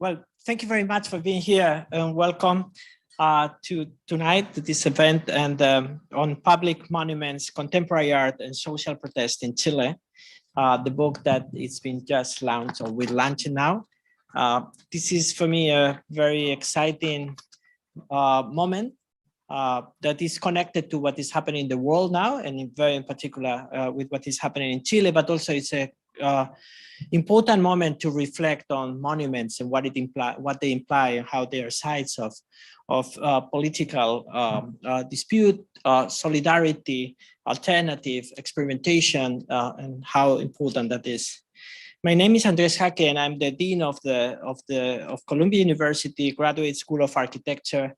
Well, thank you very much for being here and welcome to tonight to this event and on public monuments, contemporary art and social protest in Chile. The book that it's been just launched or we're launching now. This is for me a very exciting moment that is connected to what is happening in the world now, and in particular with what is happening in Chile, but also it's a important moment to reflect on monuments and what they imply, and how they are sides of political dispute, solidarity, alternative experimentation, and how important that is. My name is Andres Jaque, and I'm the dean of Columbia University Graduate School of Architecture,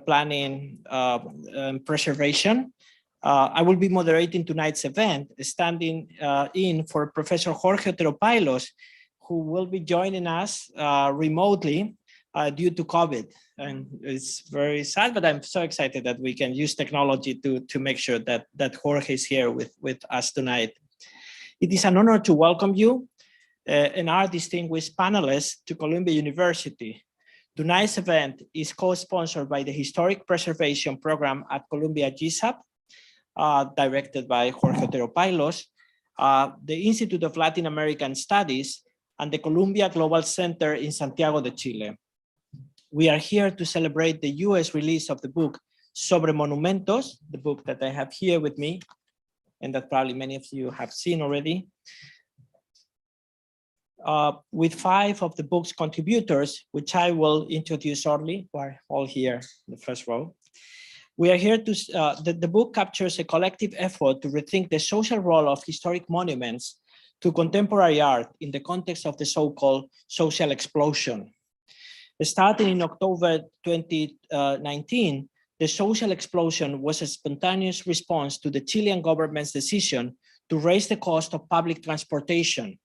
Planning, and Preservation. I will be moderating tonight's event, standing in for Professor Jorge Otero Pailos, who will be joining us remotely due to COVID. And it's very sad, but I'm so excited that we can use technology to make sure that Jorge is here with us tonight. It is an honor to welcome you and our distinguished panelists to Columbia University. Tonight's event is co-sponsored by the Historic Preservation Program at Columbia GSAP, directed by Jorge Otero Pailos, the Institute of Latin American Studies, and the Columbia Global Center in Santiago de Chile. We are here to celebrate the US release of the book Sobre Monumentos, the book that I have here with me, and that probably many of you have seen already. With 5 of the book's contributors, which I will introduce shortly, who are all here in the first row. We are here to, the book captures a collective effort to rethink the social role of historic monuments to contemporary art in the context of the so-called social explosion. Starting in October 2019, the social explosion was a spontaneous response to the Chilean government's decision to raise the cost of public transportation.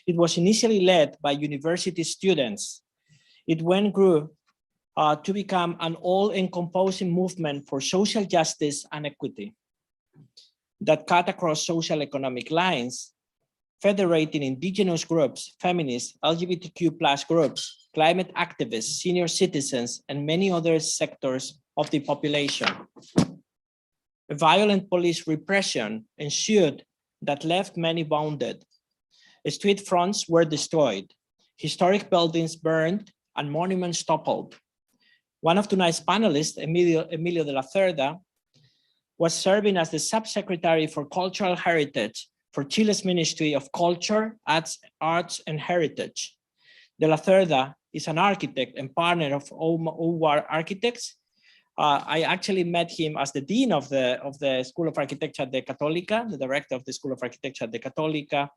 It was initially led by university students. It then grew to become an all-encompassing movement for social justice and equity that cut across social economic lines, federating indigenous groups, feminists, LGBTQ+ groups, climate activists, senior citizens, and many other sectors of the population. A violent police repression ensued that left many wounded. Street fronts were destroyed, historic buildings burned, and monuments toppled. One of tonight's panelists, Emilio de la Cerda, was serving as the Subsecretary for Cultural Heritage for Chile's Ministry of Culture, Arts and Heritage. De la Cerda is an architect and partner of OWAR Architects. I actually met him as the dean of the School of Architecture at the Católica, the director of the School of Architecture at the Católica.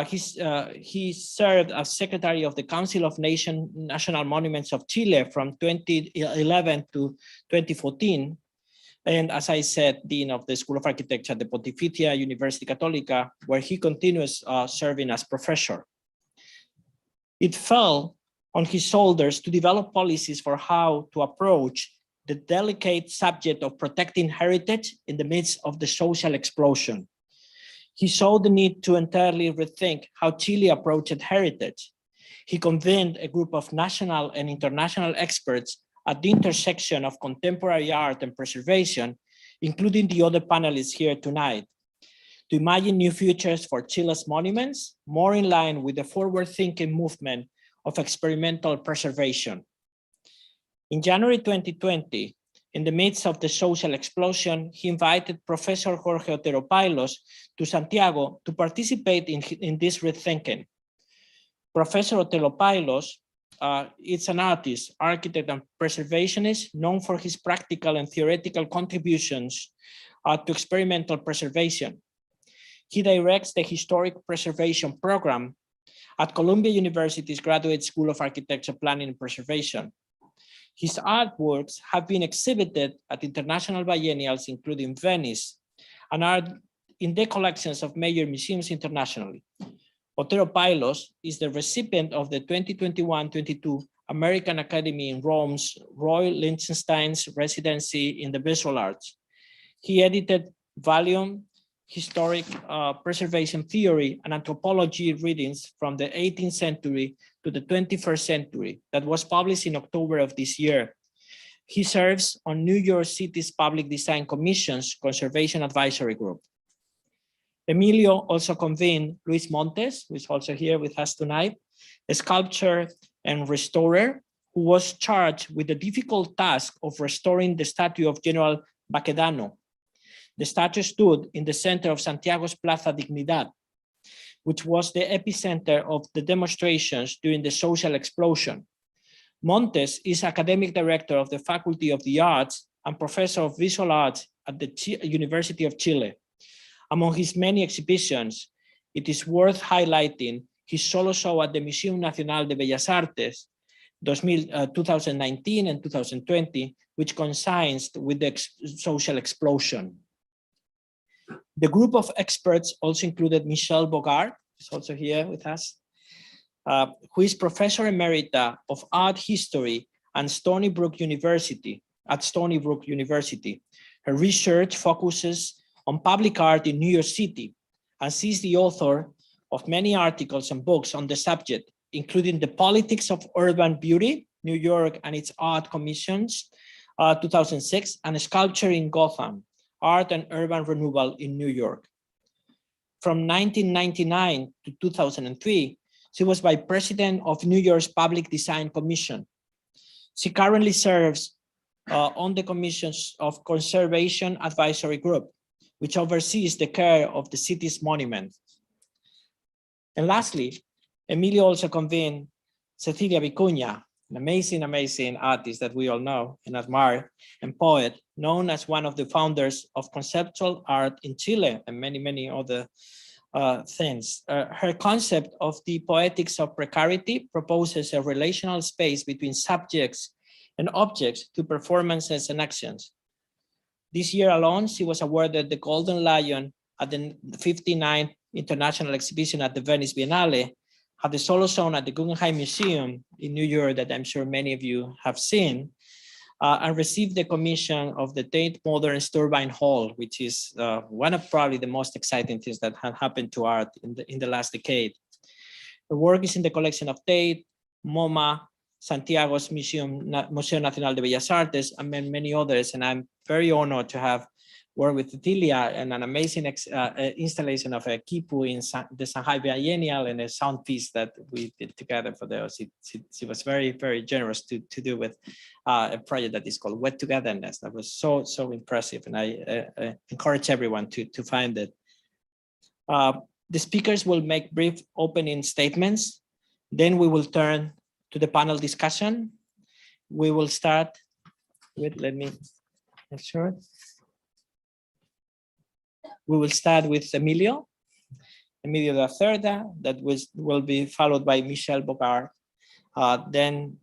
He served as secretary of the Council of National Monuments of Chile from 2011 to 2014. And as I said, dean of the School of Architecture at the Pontificia University Católica, where he continues serving as professor. It fell on his shoulders to develop policies for how to approach the delicate subject of protecting heritage in the midst of the social explosion. He saw the need to entirely rethink how Chile approached heritage. He convened a group of national and international experts at the intersection of contemporary art and preservation, including the other panelists here tonight, to imagine new futures for Chile's monuments, more in line with the forward-thinking movement of experimental preservation. In January 2020, in the midst of the social explosion, he invited Professor Jorge Otero Pailos to Santiago to participate in this rethinking. Professor Otero Pailos is an artist, architect, and preservationist known for his practical and theoretical contributions to experimental preservation. He directs the Historic Preservation Program at Columbia University's Graduate School of Architecture, Planning, and Preservation. His artworks have been exhibited at international biennials, including Venice, and are in the collections of major museums internationally. Otero Pailos is the recipient of the 2021-22 American Academy in Rome's Roy Lichtenstein's Residency in the Visual Arts. He edited volume historic preservation theory and anthropology readings from the 18th century to the 21st century that was published in October of this year. He serves on New York City's Public Design Commission's Conservation Advisory Group. Emilio also convened Luis Montes, who is also here with us tonight, a sculptor and restorer who was charged with the difficult task of restoring the statue of General Baquedano. The statue stood in the center of Santiago's Plaza Dignidad, which was the epicenter of the demonstrations during the social explosion. Montes is academic director of the Faculty of the Arts and professor of visual arts at the University of Chile. Among his many exhibitions, it is worth highlighting his solo show at the Museo Nacional de Bellas Artes, 2019 and 2020, which coincides with the social explosion. The group of experts also included Michelle Bogart, who's also here with us, who is Professor Emerita of Art History at Stony Brook University. Her research focuses on public art in New York City, and she's the author of many articles and books on the subject, including The Politics of Urban Beauty, New York and its Art Commissions, 2006, and Sculpture in Gotham, Art and Urban Renewal in New York. From 1999 to 2003, she was vice president of New York's Public Design Commission. She currently serves on the Commissions of Conservation Advisory Group, which oversees the care of the city's monuments. And lastly, Emilio also convened Cecilia Vicuña, an amazing artist that we all know and admire, and poet, known as one of the founders of conceptual art in Chile and many other things. Her concept of the poetics of precarity proposes a relational space between subjects and objects to performances and actions. This year alone, she was awarded the Golden Lion at the 59th International Exhibition at the Venice Biennale, had the solo show at the Guggenheim Museum in New York that I'm sure many of you have seen, and received the commission of the Tate Modern Sturbine Hall, which is one of probably the most exciting things that have happened to art in the last decade. Her work is in the collection of Tate, MoMA, Santiago's Museo Nacional de Bellas Artes, and many others, and I'm very honored to have worked with Cecilia and an amazing installation of a quipu in the Shanghai Biennial and a sound piece that we did together for those. She was very generous to do with a project that is called Wet Togetherness. That was so impressive, and I encourage everyone to find it. The speakers will make brief opening statements. Then we will turn to the panel discussion. We will start with, let me make sure. We will start with Emilio La Cerda, that will be followed by Michelle Bogart. Then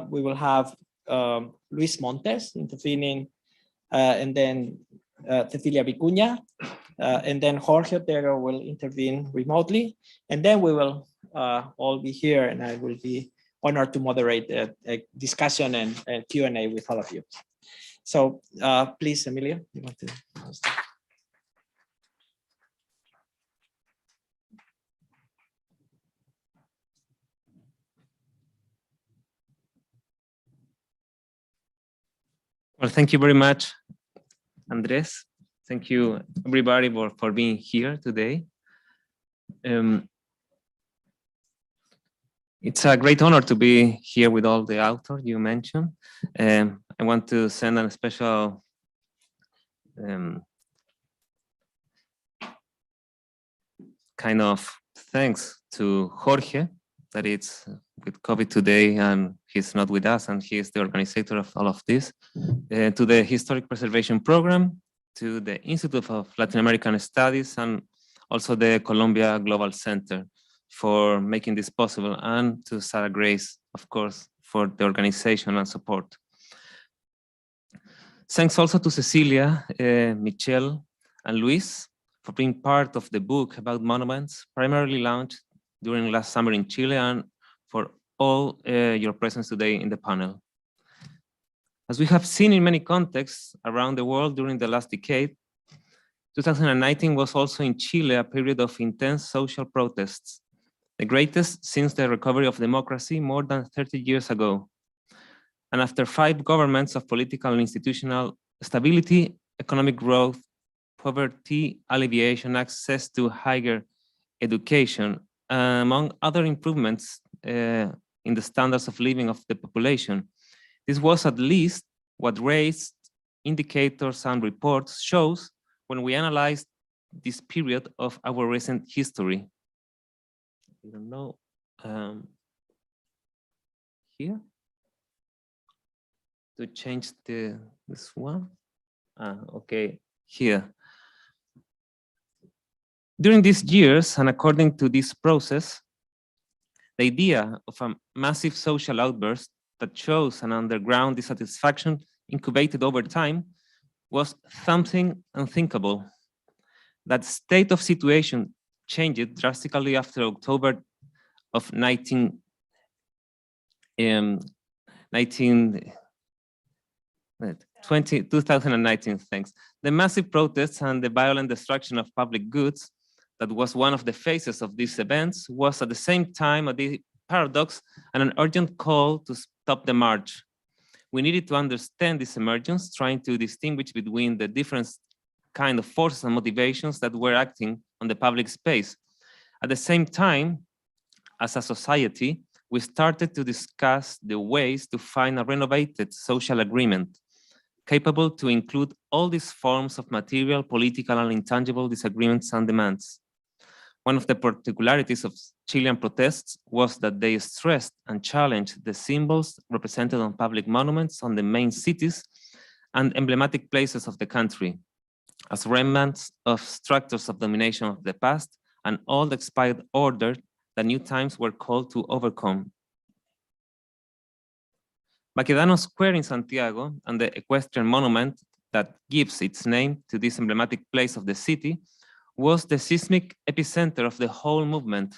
we will have Luis Montes intervening, and then Cecilia Vicuña, and then Jorge Otero will intervene remotely. And then we will all be here, and I will be honored to moderate a discussion and Q&A with all of you. So please, Emilio, you want to start? Well, thank you very much, Andres. Thank you, everybody, for being here today. It's a great honor to be here with all the authors you mentioned. I want to send a special kind of thanks to Jorge, that it's with COVID today and he's not with us, and he is the organizer of all of this, to the Historic Preservation Program, to the Institute of Latin American Studies, and also the Columbia Global Center for making this possible, and to Sarah Grace, of course, for the organization and support. Thanks also to Cecilia, Michelle, and Luis for being part of the book about monuments, primarily launched during last summer in Chile, and for all your presence today in the panel. As we have seen in many contexts around the world during the last decade, 2019 was also in Chile a period of intense social protests, the greatest since the recovery of democracy more than 30 years ago. And after 5 governments of political and institutional stability, economic growth, poverty alleviation, access to higher education, among other improvements in the standards of living of the population. This was at least what raised indicators and reports shows when we analyzed this period of our recent history. I don't know, here, to change this one. Okay, here. During these years, and according to this process, the idea of a massive social outburst that shows an underground dissatisfaction incubated over time was something unthinkable. That state of situation changed drastically after October of 2019, thanks. The massive protests and the violent destruction of public goods that was one of the phases of these events was at the same time a paradox and an urgent call to stop the march. We needed to understand this emergence, trying to distinguish between the different kind of forces and motivations that were acting on the public space. At the same time, as a society, we started to discuss the ways to find a renovated social agreement capable to include all these forms of material, political, and intangible disagreements and demands. One of the particularities of Chilean protests was that they stressed and challenged the symbols represented on public monuments on the main cities and emblematic places of the country, as remnants of structures of domination of the past and old expired order that new times were called to overcome. Baquedano Square in Santiago and the equestrian monument that gives its name to this emblematic place of the city was the seismic epicenter of the whole movement.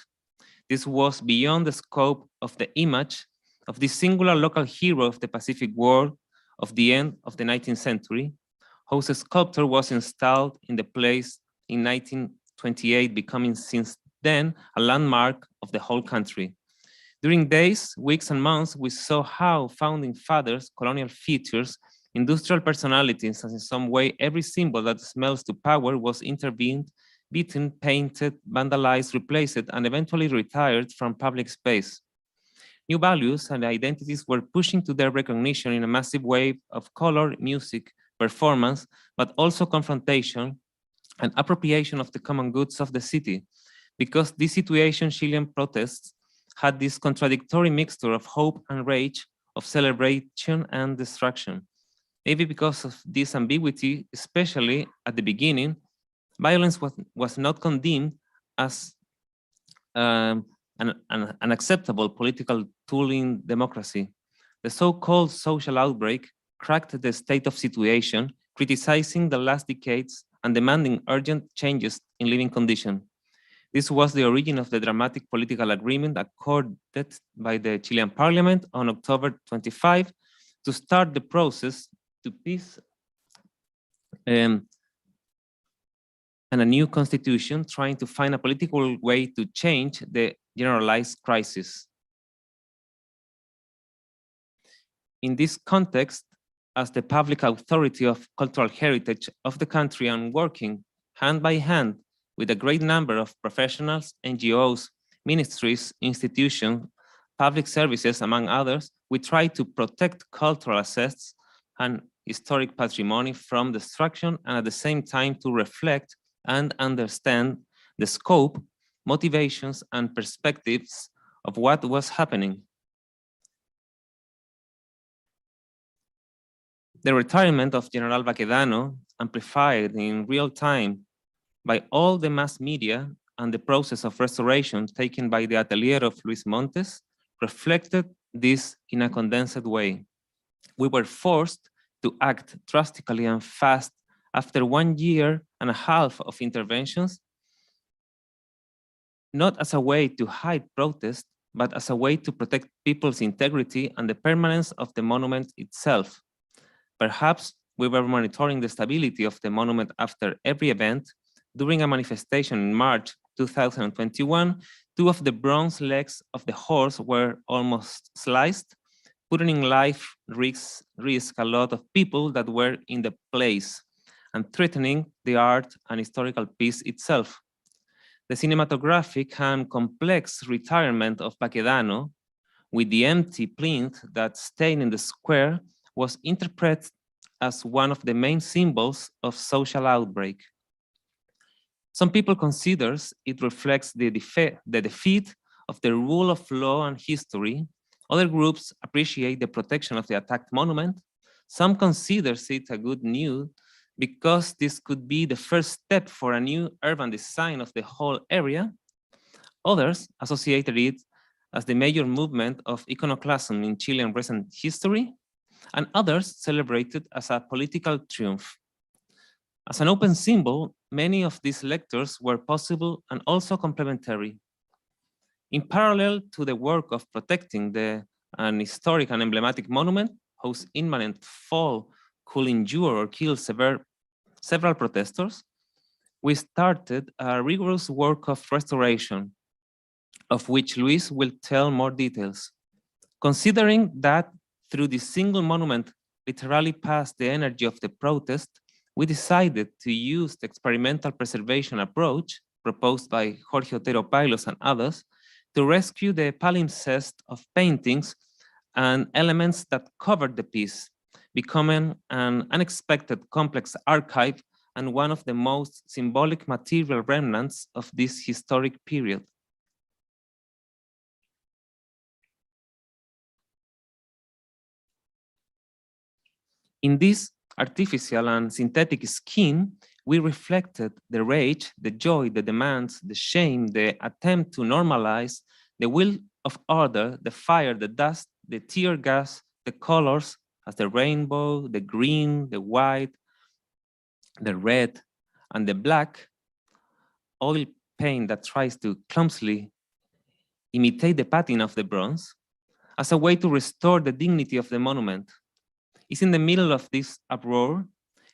This was beyond the scope of the image of this singular local hero of the Pacific War of the end of the 19th century, whose sculpture was installed in the place in 1928, becoming since then a landmark of the whole country. During days, weeks, and months, we saw how founding fathers, colonial features, industrial personalities, and in some way every symbol that smells to power was intervened, beaten, painted, vandalized, replaced, and eventually retired from public space. New values and identities were pushing to their recognition in a massive wave of color, music, performance, but also confrontation and appropriation of the common goods of the city. Because this situation, Chilean protests had this contradictory mixture of hope and rage, of celebration and destruction. Maybe because of this ambiguity, especially at the beginning, violence was not condemned as an acceptable political tool in democracy. The so-called social outbreak cracked the state of situation, criticizing the last decades and demanding urgent changes in living conditions. This was the origin of the dramatic political agreement accorded by the Chilean parliament on October 25 to start the process to peace and a new constitution, trying to find a political way to change the generalized crisis. In this context, as the public authority of cultural heritage of the country and working hand by hand with a great number of professionals, NGOs, ministries, institutions, public services, among others, we try to protect cultural assets and historic patrimony from destruction, and at the same time to reflect and understand the scope, motivations, and perspectives of what was happening. The retirement of General Baquedano, amplified in real time by all the mass media and the process of restoration taken by the atelier of Luis Montes, reflected this in a condensed way. We were forced to act drastically and fast after 1.5 years of interventions, not as a way to hide protest, but as a way to protect people's integrity and the permanence of the monument itself. Perhaps we were monitoring the stability of the monument after every event. During a manifestation in March 2021, two of the bronze legs of the horse were almost sliced, putting in life risk a lot of people that were in the place and threatening the art and historical piece itself. The cinematographic and complex retirement of Baquedano, with the empty plinth that stayed in the square, was interpreted as one of the main symbols of social outbreak. Some people consider it reflects the defeat of the rule of law and history. Other groups appreciate the protection of the attacked monument. Some consider it a good news because this could be the first step for a new urban design of the whole area. Others associated it as the major movement of iconoclasm in Chilean recent history, and others celebrated as a political triumph. As an open symbol, many of these lectures were possible and also complementary. In parallel to the work of protecting an historic and emblematic monument whose imminent fall could injure or kill several protesters, we started a rigorous work of restoration, of which Luis will tell more details. Considering that through this single monument literally passed the energy of the protest, we decided to use the experimental preservation approach proposed by Jorge Otero Pailos and others to rescue the palimpsest of paintings and elements that covered the piece, becoming an unexpected complex archive and one of the most symbolic material remnants of this historic period. In this artificial and synthetic skin, we reflected the rage, the joy, the demands, the shame, the attempt to normalize, the will of order, the fire, the dust, the tear gas, the colors as the rainbow, the green, the white, the red, and the black, oil paint that tries to clumsily imitate the patina of the bronze as a way to restore the dignity of the monument. It's in the middle of this uproar,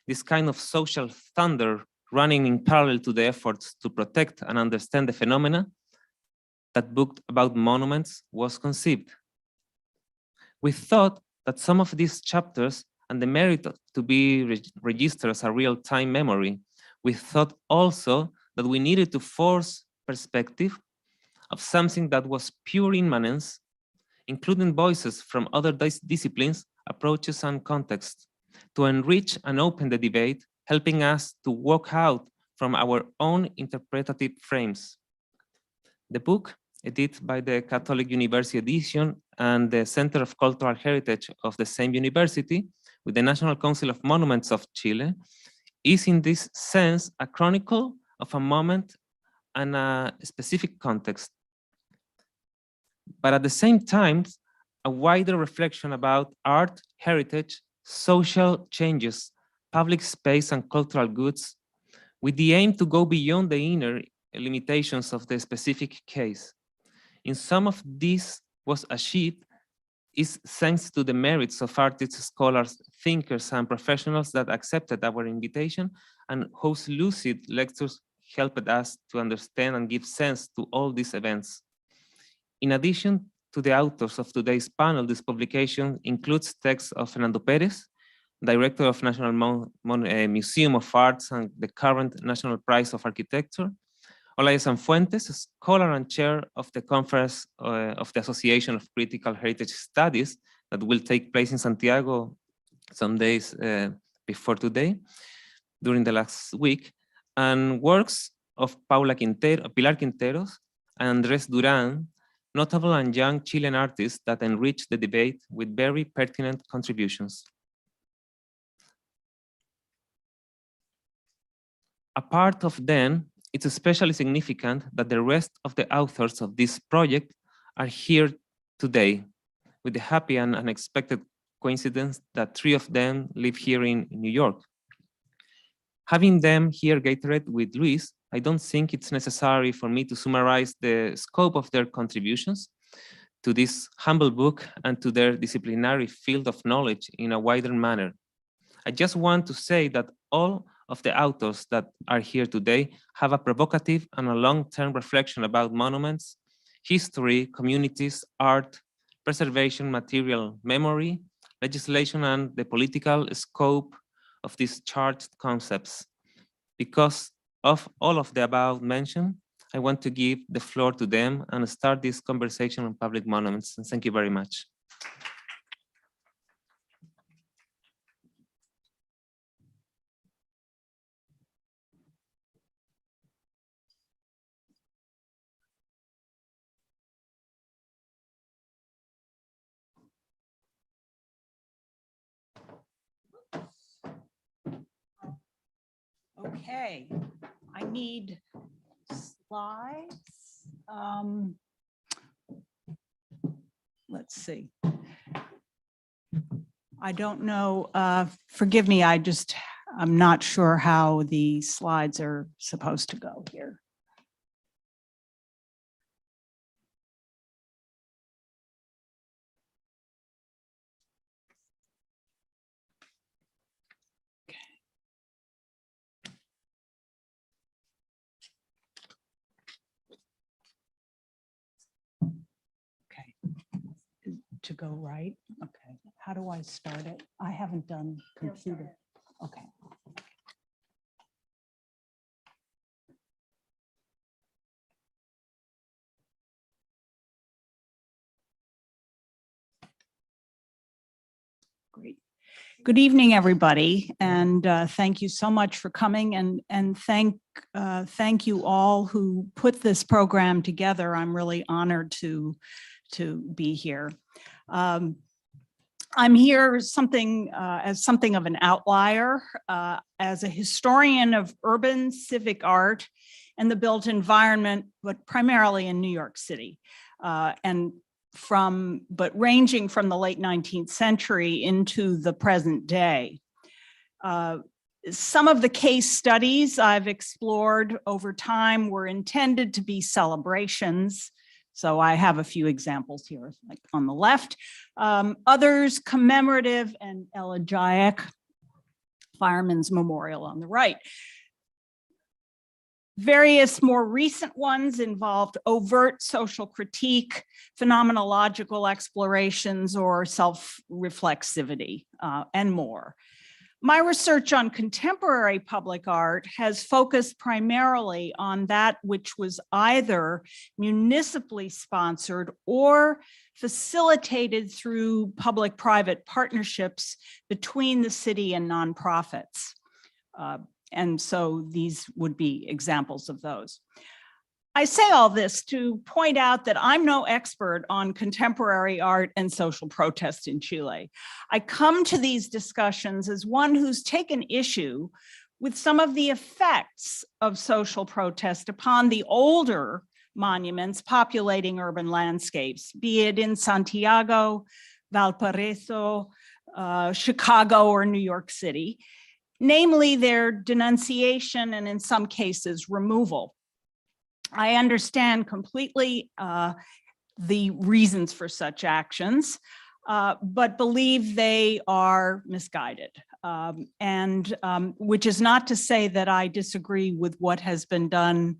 this kind of social thunder running in parallel to the efforts to protect and understand the phenomena, that book about monuments was conceived. We thought that some of these chapters and the merit to be registered as a real-time memory, we thought also that we needed to force perspective of something that was pure immanence, including voices from other disciplines, approaches, and contexts, to enrich and open the debate, helping us to walk out from our own interpretative frames. The book, edited by the Catholic University Edition and the Center of Cultural Heritage of the same university, with the National Council of Monuments of Chile, is in this sense a chronicle of a moment and a specific context, but at the same time, a wider reflection about art, heritage, social changes, public space, and cultural goods, with the aim to go beyond the inner limitations of the specific case. In some of this was achieved is thanks to the merits of artists, scholars, thinkers, and professionals that accepted our invitation and whose lucid lectures helped us to understand and give sense to all these events. In addition to the authors of today's panel, this publication includes texts of Fernando Perez, Director of National Museum of Arts and the current National Prize of Architecture, Olaya Sanfuentes, scholar and chair of the conference of the Association of Critical Heritage Studies that will take place in Santiago some days before today, during the last week, and works of Pilar Quinteros and Andrés Durán, notable and young Chilean artists that enrich the debate with very pertinent contributions. Apart of them, it's especially significant that the rest of the authors of this project are here today, with the happy and unexpected coincidence that 3 of them live here in New York. Having them here gathered with Luis, I don't think it's necessary for me to summarize the scope of their contributions to this humble book and to their disciplinary field of knowledge in a wider manner. I just want to say that all of the authors that are here today have a provocative and a long-term reflection about monuments, history, communities, art, preservation, material memory, legislation, and the political scope of these charged concepts. Because of all of the above mentioned, I want to give the floor to them and start this conversation on public monuments. And thank you very much. Okay, I need slides. Let's see. I don't know, forgive me, I'm not sure how the slides are supposed to go here. To go right. Okay. How do I start it? I haven't done computer. Okay. Great. Good evening, everybody, and thank you so much for coming, and thank you all who put this program together. I'm really honored to be here. I'm here as something of an outlier, as a historian of urban civic art and the built environment, but primarily in New York City, but ranging from the late 19th century into the present day. Some of the case studies I've explored over time were intended to be celebrations. So I have a few examples here, like on the left. Others commemorative and elegiac, Fireman's Memorial on the right. Various more recent ones involved overt social critique, phenomenological explorations, or self-reflexivity, and more. My research on contemporary public art has focused primarily on that which was either municipally sponsored or facilitated through public-private partnerships between the city and nonprofits. And so these would be examples of those. I say all this to point out that I'm no expert on contemporary art and social protest in Chile. I come to these discussions as one who's taken issue with some of the effects of social protest upon the older monuments populating urban landscapes, be it in Santiago, Valparaiso, Chicago, or New York City, namely their denunciation and in some cases removal. I understand completely the reasons for such actions, but believe they are misguided. Which is not to say that I disagree with what has been done,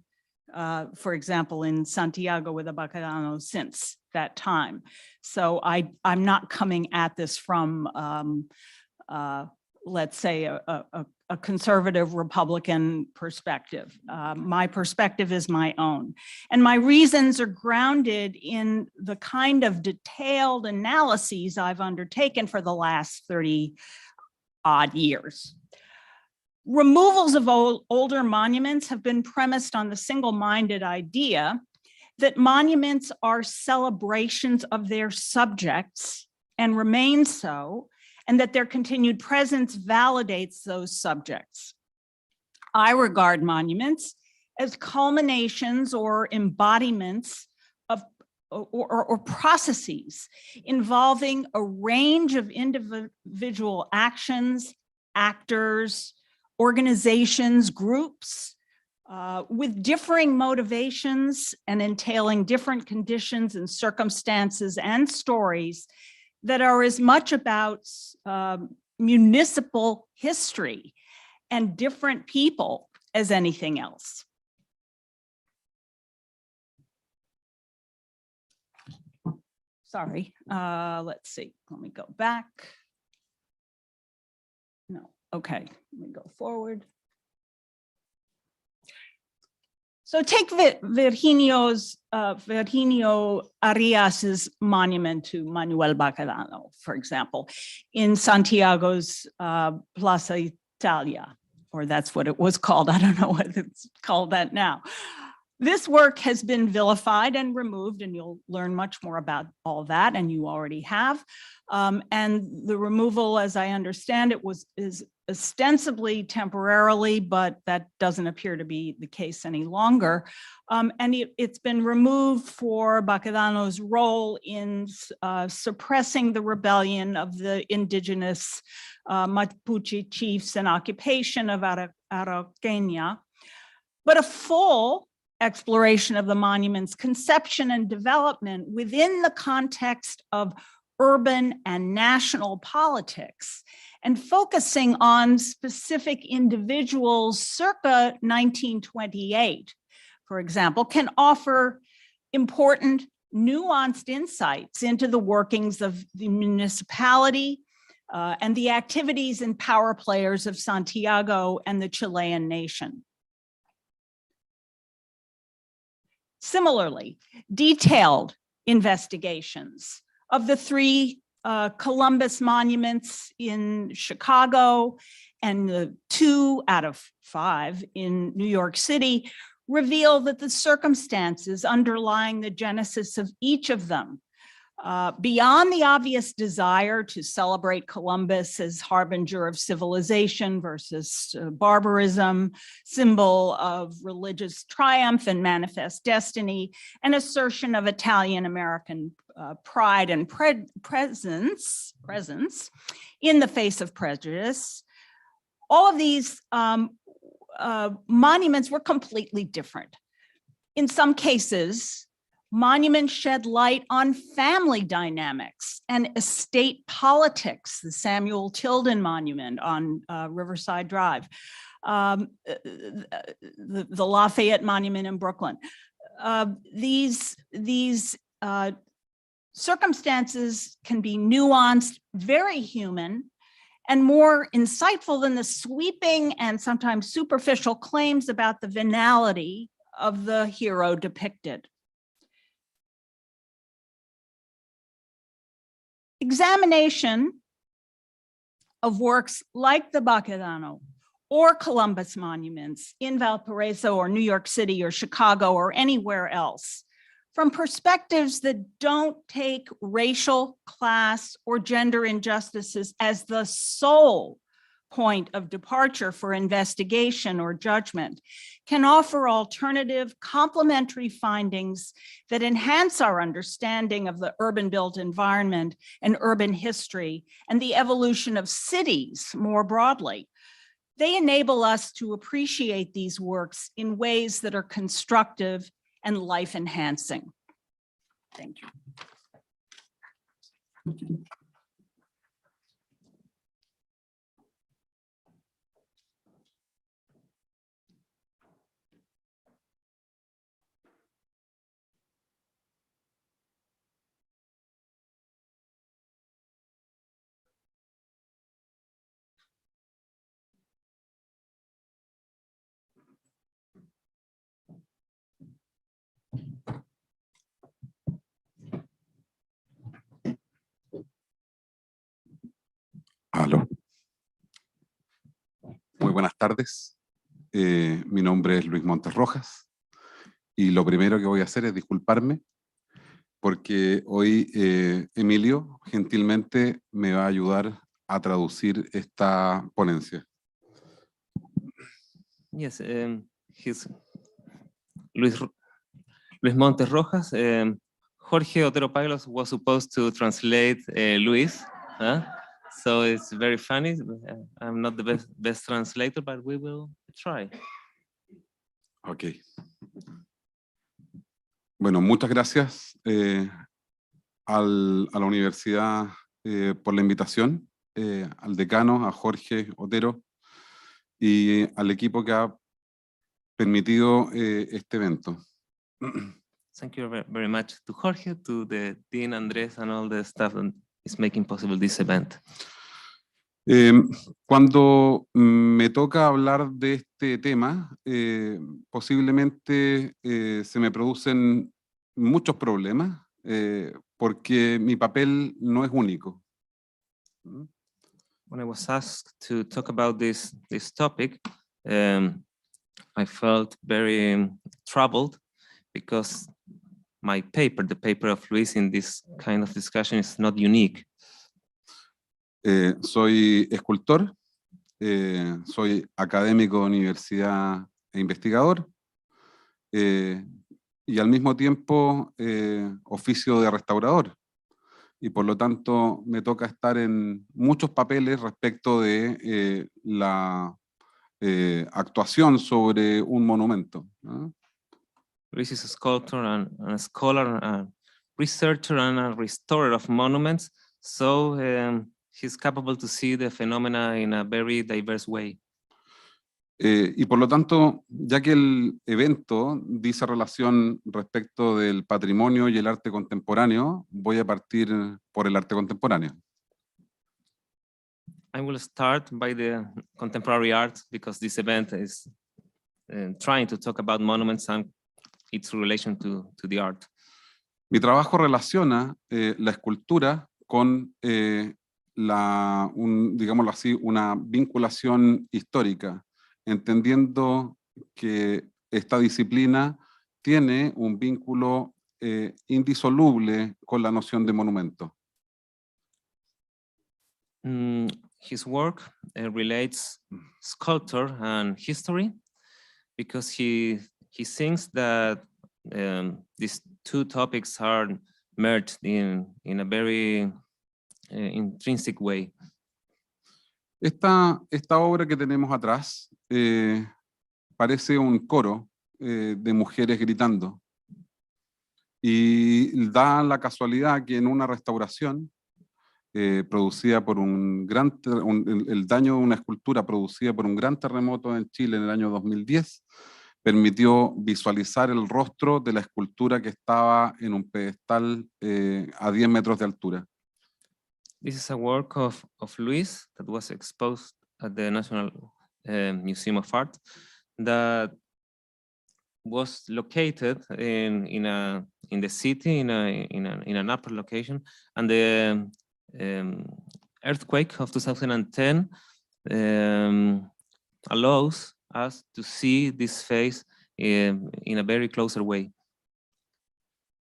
for example, in Santiago with the Baquedano since that time. So I'm not coming at this from, let's say, a conservative Republican perspective. My perspective is my own. And my reasons are grounded in the kind of detailed analyses I've undertaken for the last 30-odd years. Removals of older monuments have been premised on the single-minded idea that monuments are celebrations of their subjects and remain so, and that their continued presence validates those subjects. I regard monuments as culminations or embodiments of or processes involving a range of individual actions, actors, organizations, groups, with differing motivations and entailing different conditions and circumstances and stories that are as much about municipal history and different people as anything else. Sorry, let's see, let me go back. No, okay, let me go forward. So take Virginio Arias's monument to Manuel Baquedano, for example, in Santiago's Plaza Italia, or that's what it was called. I don't know what it's called that now. This work has been vilified and removed, and you'll learn much more about all that, and you already have. And the removal, as I understand it, is ostensibly temporarily, but that doesn't appear to be the case any longer. And it's been removed for Baquedano's role in suppressing the rebellion of the indigenous Mapuche chiefs and occupation of Araucania. But a full exploration of the monument's conception and development within the context of urban and national politics, and focusing on specific individuals circa 1928, for example, can offer important nuanced insights into the workings of the municipality and the activities and power players of Santiago and the Chilean nation. Similarly, detailed investigations of the three Columbus monuments in Chicago and the 2 out of 5 in New York City reveal that the circumstances underlying the genesis of each of them, beyond the obvious desire to celebrate Columbus as harbinger of civilization versus barbarism, symbol of religious triumph and manifest destiny, and assertion of Italian-American pride and presence in the face of prejudice, all of these monuments were completely different. In some cases, monuments shed light on family dynamics and estate politics, the Samuel Tilden Monument on Riverside Drive, the Lafayette Monument in Brooklyn. These circumstances can be nuanced, very human, and more insightful than the sweeping and sometimes superficial claims about the venality of the hero depicted. Examination of works like the Baquedano or Columbus monuments in Valparaiso or New York City or Chicago or anywhere else from perspectives that don't take racial, class, or gender injustices as the sole point of departure for investigation or judgment, can offer alternative complementary findings that enhance our understanding of the urban built environment and urban history and the evolution of cities more broadly. They enable us to appreciate these works in ways that are constructive and life enhancing. Thank you. Aló. Muy buenas tardes. Mi nombre es Luis Montes Rojas y lo primero que voy a hacer es disculparme porque hoy Emilio gentilmente me va a ayudar a traducir esta ponencia. Yes, he's Luis Montes Rojas. Jorge Otero Paglos was supposed to translate Luis. So it's very funny. I'm not the best translator, but we will try. Ok. Bueno, muchas gracias a la universidad por la invitación. al decano, a Jorge Otero, y al equipo que ha permitido este evento. Thank you very much to Jorge, to the Dean Andrés, and all the staff that is making possible this event. Cuando me toca hablar de este tema, posiblemente se me producen muchos problemas, porque mi papel no es único. When I was asked to talk about this topic, I felt very troubled because my paper, the paper of Luis in this kind of discussion, is not unique. Soy escultor, soy académico de universidad e investigador, y al mismo tiempo oficio de restaurador. Y por lo tanto me toca estar en muchos papeles respecto de la actuación sobre un monumento, ¿no? Luis is a sculptor and a scholar, a researcher and a restorer of monuments, so he's capable to see the phenomena in a very diverse way. Y por lo tanto, ya que el evento dice relación respecto del patrimonio y el arte contemporáneo, voy a partir por el arte contemporáneo. I will start by the contemporary art because this event is trying to talk about monuments and its relation to the art. Mi trabajo relaciona la escultura con, digámoslo así, una vinculación histórica, entendiendo que esta disciplina tiene un vínculo indisoluble con la noción de monumento. His work relates sculpture and history because he thinks that these two topics are merged in a very intrinsic way. Esta obra que tenemos atrás parece un coro de mujeres gritando, y da la casualidad que en una restauración producida por el daño de una escultura producida por un gran terremoto en Chile en el año 2010, permitió visualizar el rostro de la escultura que estaba en un pedestal a 10 metros de altura. This is a work of Luis that was exposed at the National Museum of Art that was located in the city in an upper location, and the earthquake of 2010 allows us to see this face in a very closer way.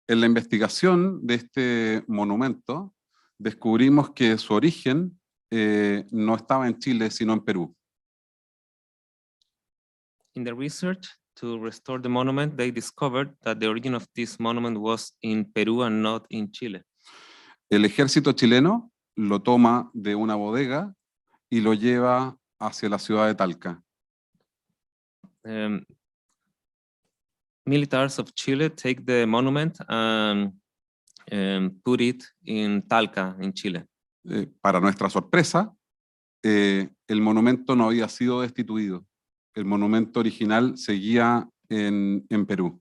En la investigación de este monumento descubrimos que su origen no estaba en Chile, sino en Perú. In the research to restore the monument, they discovered that the origin of this monument was in Peru and not in Chile. El ejército chileno lo toma de una bodega y lo lleva hacia la ciudad de Talca. Militaries of Chile take the monument and put it in Talca, in Chile. Para nuestra sorpresa, el monumento no había sido destituido. El monumento original seguía en Perú.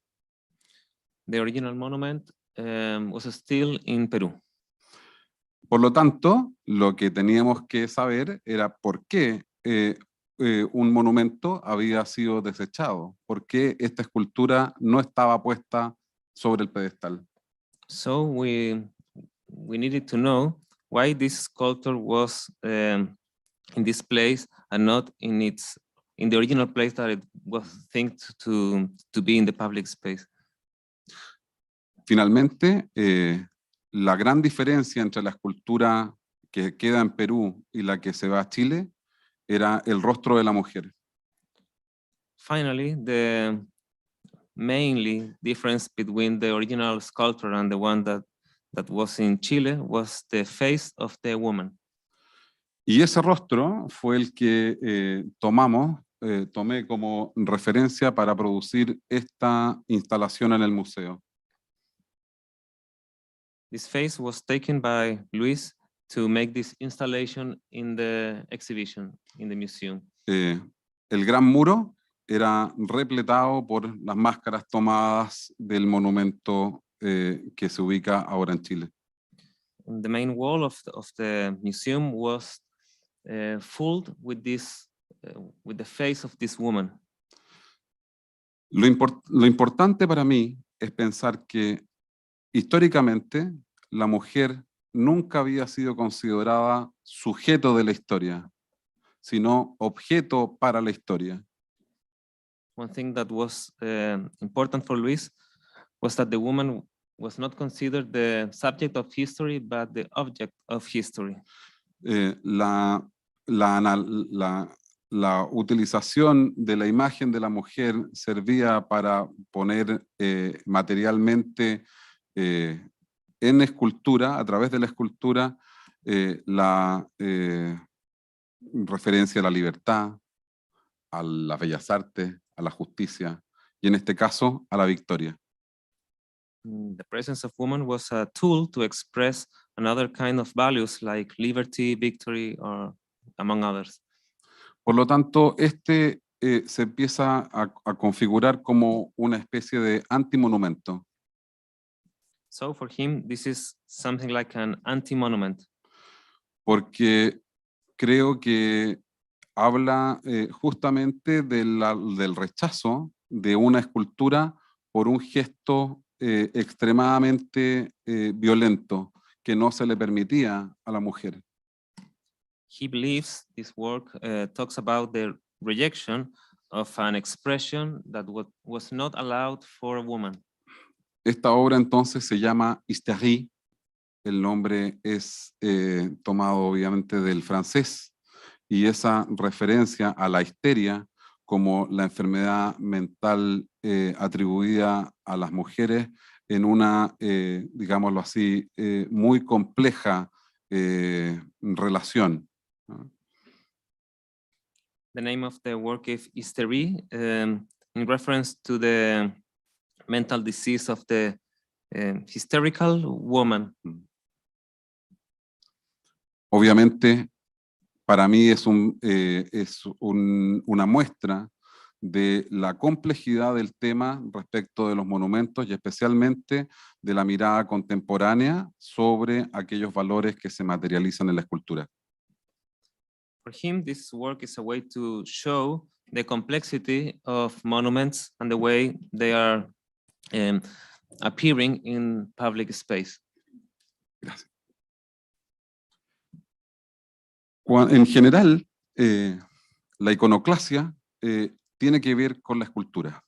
The original monument was still in Peru. Por lo tanto, lo que teníamos que saber era por qué un monumento había sido desechado, por qué esta escultura no estaba puesta sobre el pedestal. So we needed to know why this sculpture was in this place and not in the original place that it was think to be in the public space. Finalmente, la gran diferencia entre la escultura que queda en Perú y la que se va a Chile era el rostro de la mujer. Finally, the mainly difference between the original sculpture and the one that was in Chile was the face of the woman. Y ese rostro fue el que tomé como referencia para producir esta instalación en el museo. This face was taken by Luis to make this installation in the exhibition in the museum. El Gran Muro era repletado por las máscaras tomadas del monumento que se ubica ahora en Chile. And the main wall of the museum was full with this, with the face of this woman. Lo importante para mí es pensar que históricamente la mujer nunca había sido considerada sujeto de la historia, sino objeto para la historia. One thing that was important for Luis was that the woman was not considered the subject of history, but the object of history. La utilización de la imagen de la mujer servía para poner materialmente en escultura, a través de la escultura, la referencia a la libertad, a las bellas artes, a la justicia y en este caso a la victoria. The presence of woman was a tool to express another kind of values like liberty, victory, or among others. Por lo tanto, se empieza a configurar como una especie de antimonumento. So for him, this is something like an anti-monument. Porque creo que habla justamente del rechazo de una escultura por un gesto extremadamente violento que no se le permitía a la mujer. He believes this work talks about the rejection of an expression that was not allowed for a woman. Esta obra entonces se llama Hystérie. El nombre es tomado obviamente del francés y esa referencia a la histeria como la enfermedad mental atribuida a las mujeres en una, digámoslo así, muy compleja relación. The name of the work is Hysterie, in reference to the mental disease of the hysterical woman. Obviamente, para mí es una muestra de la complejidad del tema respecto de los monumentos y especialmente de la mirada contemporánea sobre aquellos valores que se materializan en la escultura. For him, this work is a way to show the complexity of monuments and the way they are appearing in public space. Gracias. En general, la iconoclasia tiene que ver con la escultura,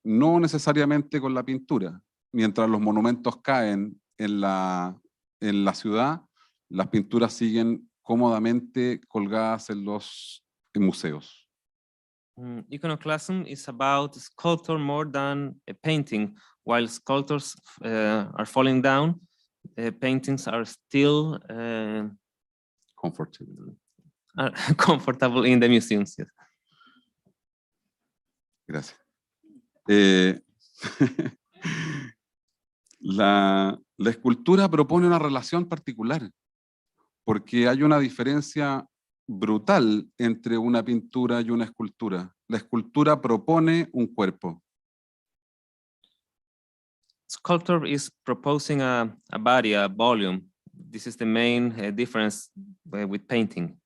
no necesariamente con la pintura. Mientras los monumentos caen en la ciudad, las pinturas siguen cómodamente colgadas en los museos. Iconoclasm is about sculpture more than a painting. While sculptures are falling down, paintings are still comfortable in the museums. Yes. Gracias. La escultura propone una relación particular, porque hay una diferencia brutal entre una pintura y una escultura. La escultura propone un cuerpo. Sculpture is proposing a body, a volume. This is the main difference with painting.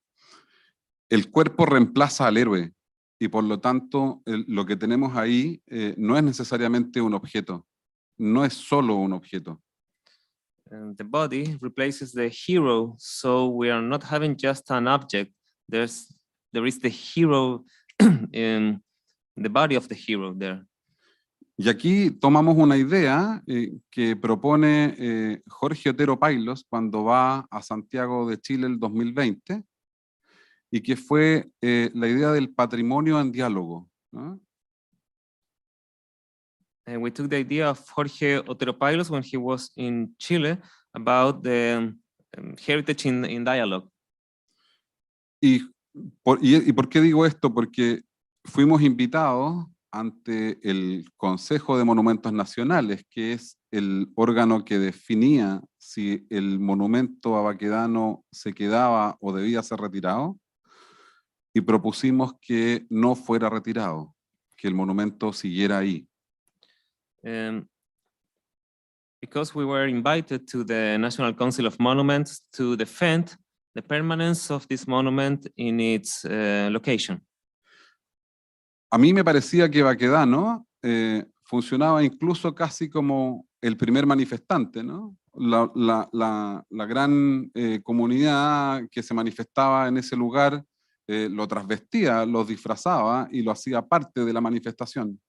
El cuerpo reemplaza al héroe y por lo tanto lo que tenemos ahí no es necesariamente un objeto, no es solo un objeto. The body replaces the hero, so we are not having just an object. There is the hero in the body of the hero there. Y aquí tomamos una idea que propone Jorge Otero Pailos cuando va a Santiago de Chile el 2020 y que fue la idea del patrimonio en diálogo, ¿no? We took the idea of Jorge Otero Pailos when he was in Chile about the heritage in dialogue. ¿Y por qué digo esto? Porque fuimos invitados ante el Consejo de Monumentos Nacionales, que es el órgano que definía si el monumento a Baquedano se quedaba o debía ser retirado, y propusimos que no fuera retirado, que el monumento siguiera ahí. Because we were invited to the National Council of Monuments to defend the permanence of this monument in its location. A mí me parecía que Baquedano funcionaba incluso casi como el primer manifestante, ¿no? La gran comunidad que se manifestaba en ese lugar lo trasvestía, lo disfrazaba y lo hacía parte de la manifestación.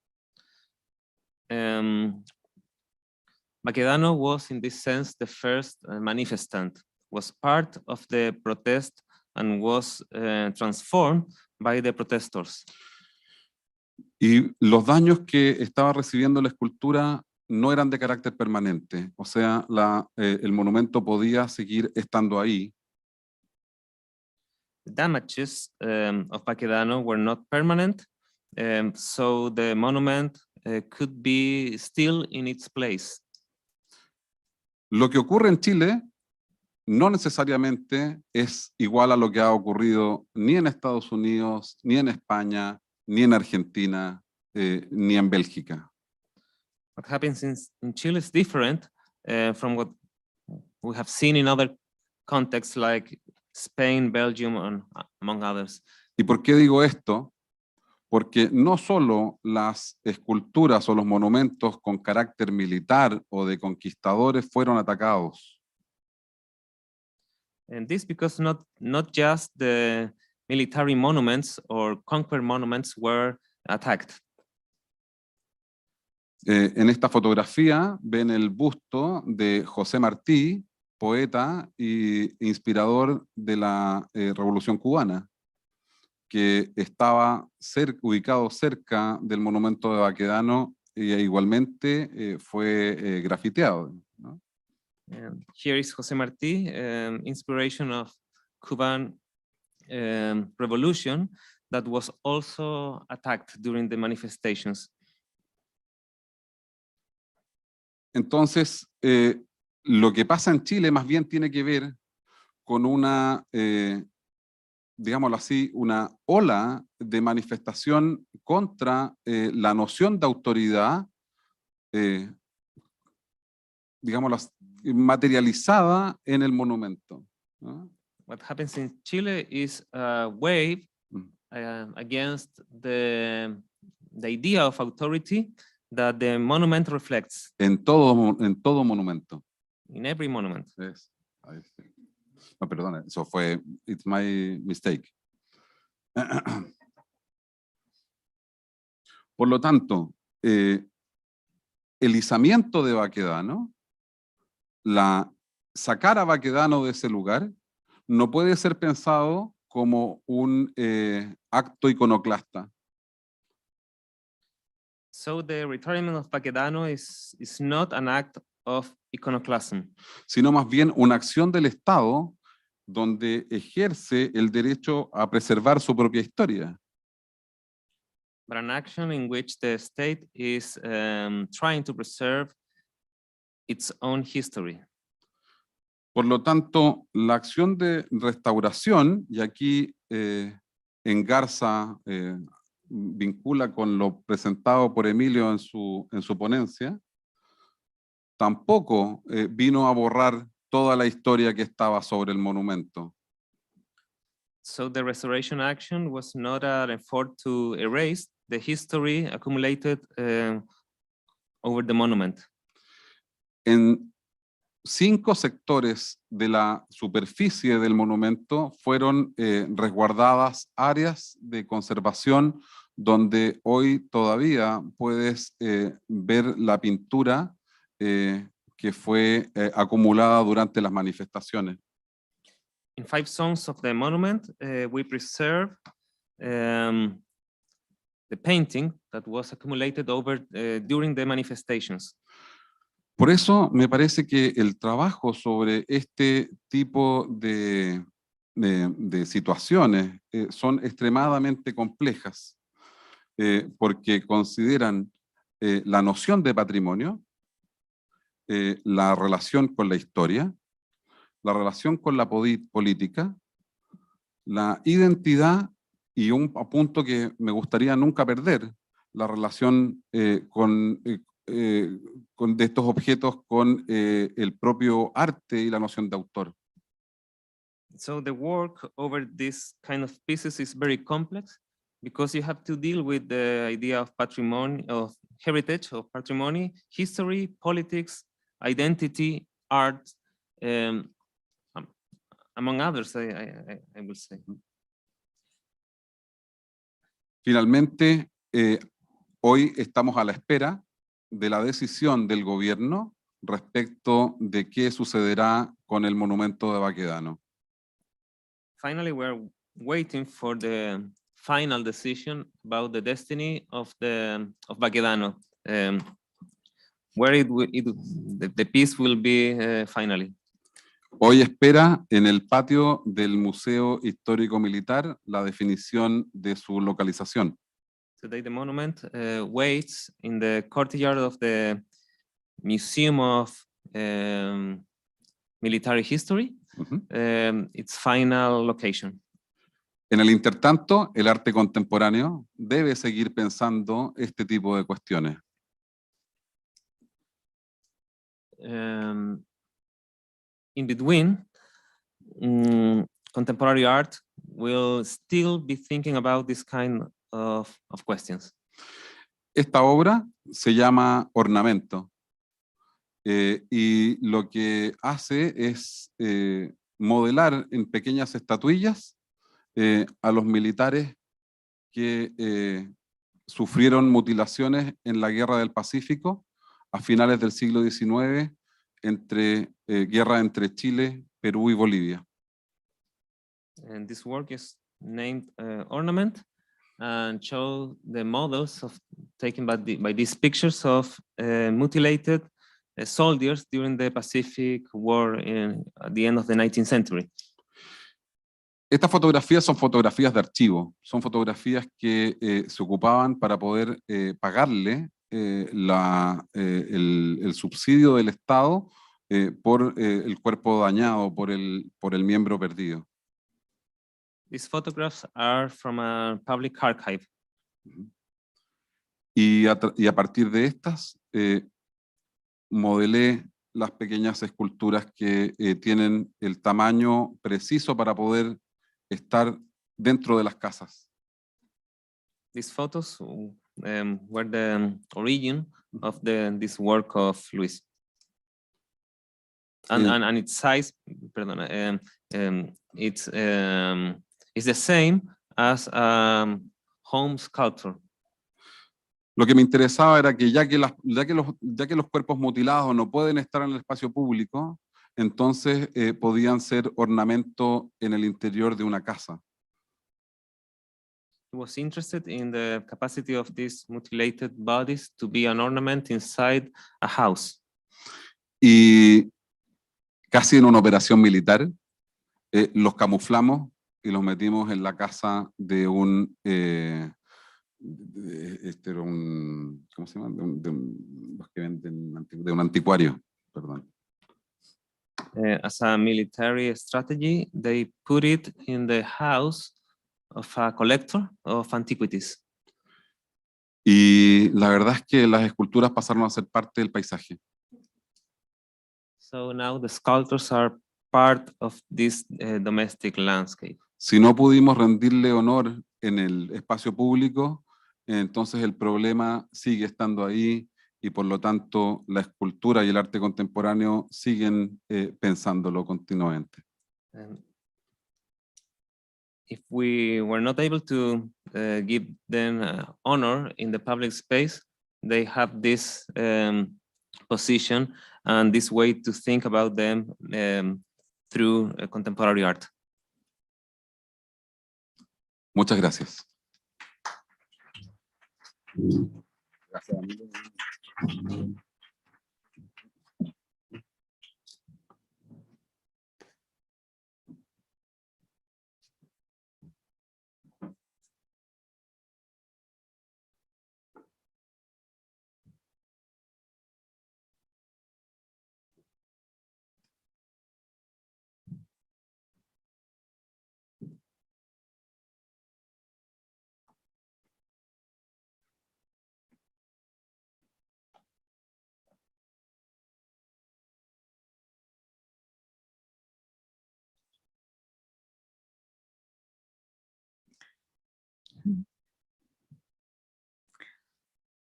Baquedano was in this sense the first manifestant, was part of the protest and was transformed by the protesters. Y los daños que estaba recibiendo la escultura no eran de carácter permanente, o sea, el monumento podía seguir estando ahí. The damages of Baquedano were not permanent, so the monument could be still in its place. Lo que ocurre en Chile no necesariamente es igual a lo que ha ocurrido ni en Estados Unidos, ni en España, ni en Argentina, ni en Bélgica. What happens in Chile is different from what we have seen in other contexts like Spain, Belgium, and among others. ¿Y por qué digo esto? Porque no solo las esculturas o los monumentos con carácter militar o de conquistadores fueron atacados. And this because not just the military monuments or conquer monuments were attacked. En esta fotografía ven el busto de José Martí, poeta e inspirador de la Revolución Cubana, que estaba ubicado cerca del monumento de Baquedano y igualmente fue grafiteado, ¿no? Here is José Martí, inspiration of Cuban revolution that was also attacked during the manifestations. Entonces, lo que pasa en Chile más bien tiene que ver con una, digámoslo así, una ola de manifestación contra la noción de autoridad, digámoslo así, materializada en el monumento, ¿no? What happens in Chile is a wave against the idea of authority that the monument reflects. En todo monumento. In every monument. Yes. No, perdona, eso fue, it's my mistake. Por lo tanto, el izamiento de Baquedano, sacar a Baquedano de ese lugar, no puede ser pensado como un acto iconoclasta. So the retirement of Baquedano is not an act of iconoclasm, sino más bien una acción del Estado donde ejerce el derecho a preservar su propia historia. but an action in which the state is trying to preserve its own history. Por lo tanto, la acción de restauración, y aquí engarza, vincula con lo presentado por Emilio en su ponencia, tampoco vino a borrar toda la historia que estaba sobre el monumento. So the restoration action was not an effort to erase the history accumulated over the monument. En 5 sectores de la superficie del monumento fueron resguardadas áreas de conservación donde hoy todavía puedes ver la pintura que fue acumulada durante las manifestaciones. In 5 zones of the monument, we preserve the painting that was accumulated over during the manifestations. Por eso me parece que el trabajo sobre este tipo de situaciones son extremadamente complejas. porque consideran la noción de patrimonio, la relación con la historia, la relación con la política, la identidad y un punto que me gustaría nunca perder, la relación de estos objetos con el propio arte y la noción de autor. So the work over this kind of pieces is very complex because you have to deal with the idea of patrimony, of heritage, of patrimony, history, politics, identity, art, um, among others, I will say. Finalmente, hoy estamos a la espera de la decisión del gobierno respecto de qué sucederá con el monumento de Baquedano. Finally, we're waiting for the final decision about the destiny of Baquedano, where the piece will be finally. Hoy espera en el patio del Museo Histórico Militar la definición de su localización. Today, the monument waits in the courtyard of the Museum of Military History, its final location. En el intertanto, el arte contemporáneo debe seguir pensando este tipo de cuestiones. In between, contemporary art will still be thinking about this kind of questions. Esta obra se llama Ornamento y lo que hace es modelar en pequeñas estatuillas a los militares que sufrieron mutilaciones en la Guerra del Pacífico a finales del siglo XIX, guerra entre Chile, Perú y Bolivia. And this work is named Ornament and show the models taken by these pictures of mutilated soldiers during the Pacific War at the end of the 19th century. Estas fotografías son fotografías de archivo, son fotografías que se ocupaban para poder pagarle el subsidio del Estado por el cuerpo dañado, por el miembro perdido. These photographs are from a public archive. Y a partir de estas, modelé las pequeñas esculturas que tienen el tamaño preciso para poder estar dentro de las casas. These photos were the origin of this work of Luis. And its size, perdona, it's the same as home sculpture. Lo que me interesaba era que ya que los cuerpos mutilados no pueden estar en el espacio público, entonces podían ser ornamento en el interior de una casa. He was interested in the capacity of these mutilated bodies to be an ornament inside a house. Y casi en una operación militar, los camuflamos y los metimos en la casa de un ¿cómo se llama? Los que venden de un anticuario, perdón. As a military strategy, they put it in the house of a collector of antiquities. Y la verdad es que las esculturas pasaron a ser parte del paisaje. So now the sculptures are part of this domestic landscape. Si no pudimos rendirle honor en el espacio público, entonces el problema sigue estando ahí y por lo tanto la escultura y el arte contemporáneo siguen pensándolo continuamente. If we were not able to give them honor in the public space, they have this position and this way to think about them through contemporary art. Muchas gracias.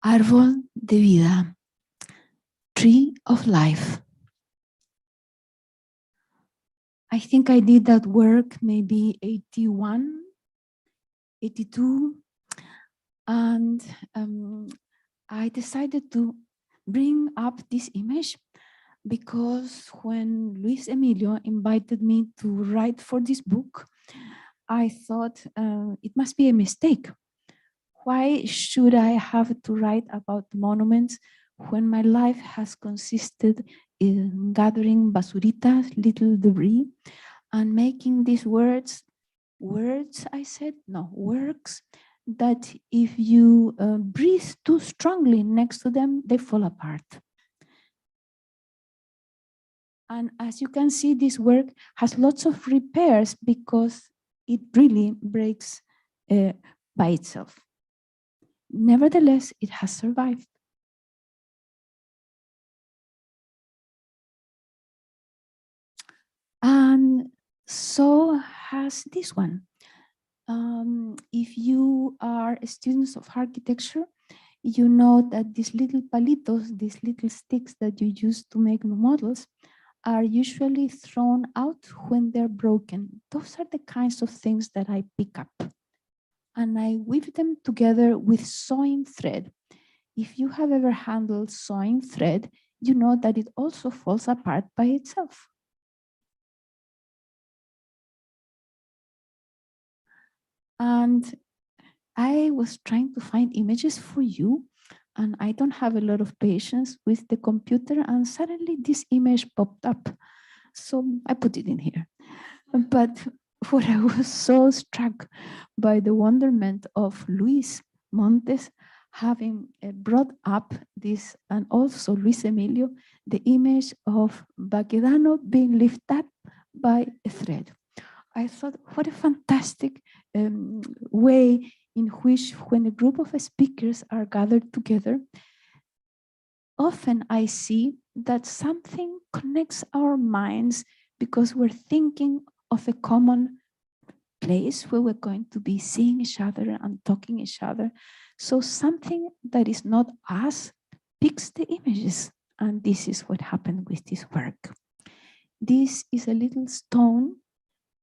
Árbol de vida, tree of life. I think I did that work maybe 81, 82, and I decided to bring up this image because when Luis Emilio invited me to write for this book, I thought it must be a mistake. Why should I have to write about monuments when my life has consisted in gathering basuritas, little debris, and making these words, I said, no, works that if you breathe too strongly next to them, they fall apart. And as you can see, this work has lots of repairs because it really breaks by itself. Nevertheless, it has survived. And so has this one. If you are students of architecture, you know that these little palitos, these little sticks that you use to make models, are usually thrown out when they're broken. Those are the kinds of things that I pick up. And I weave them together with sewing thread. If you have ever handled sewing thread, you know that it also falls apart by itself. And I was trying to find images for you, and I don't have a lot of patience with the computer, and suddenly this image popped up. So I put it in here. But what I was so struck by the wonderment of Luis Montes having brought up this, and also Luis Emilio, the image of Baquedano being lifted up by a thread. I thought, what a fantastic way in which when a group of speakers are gathered together, often I see that something connects our minds because we're thinking of a common place where we're going to be seeing each other and talking each other. So something that is not us picks the images. And this is what happened with this work. This is a little stone.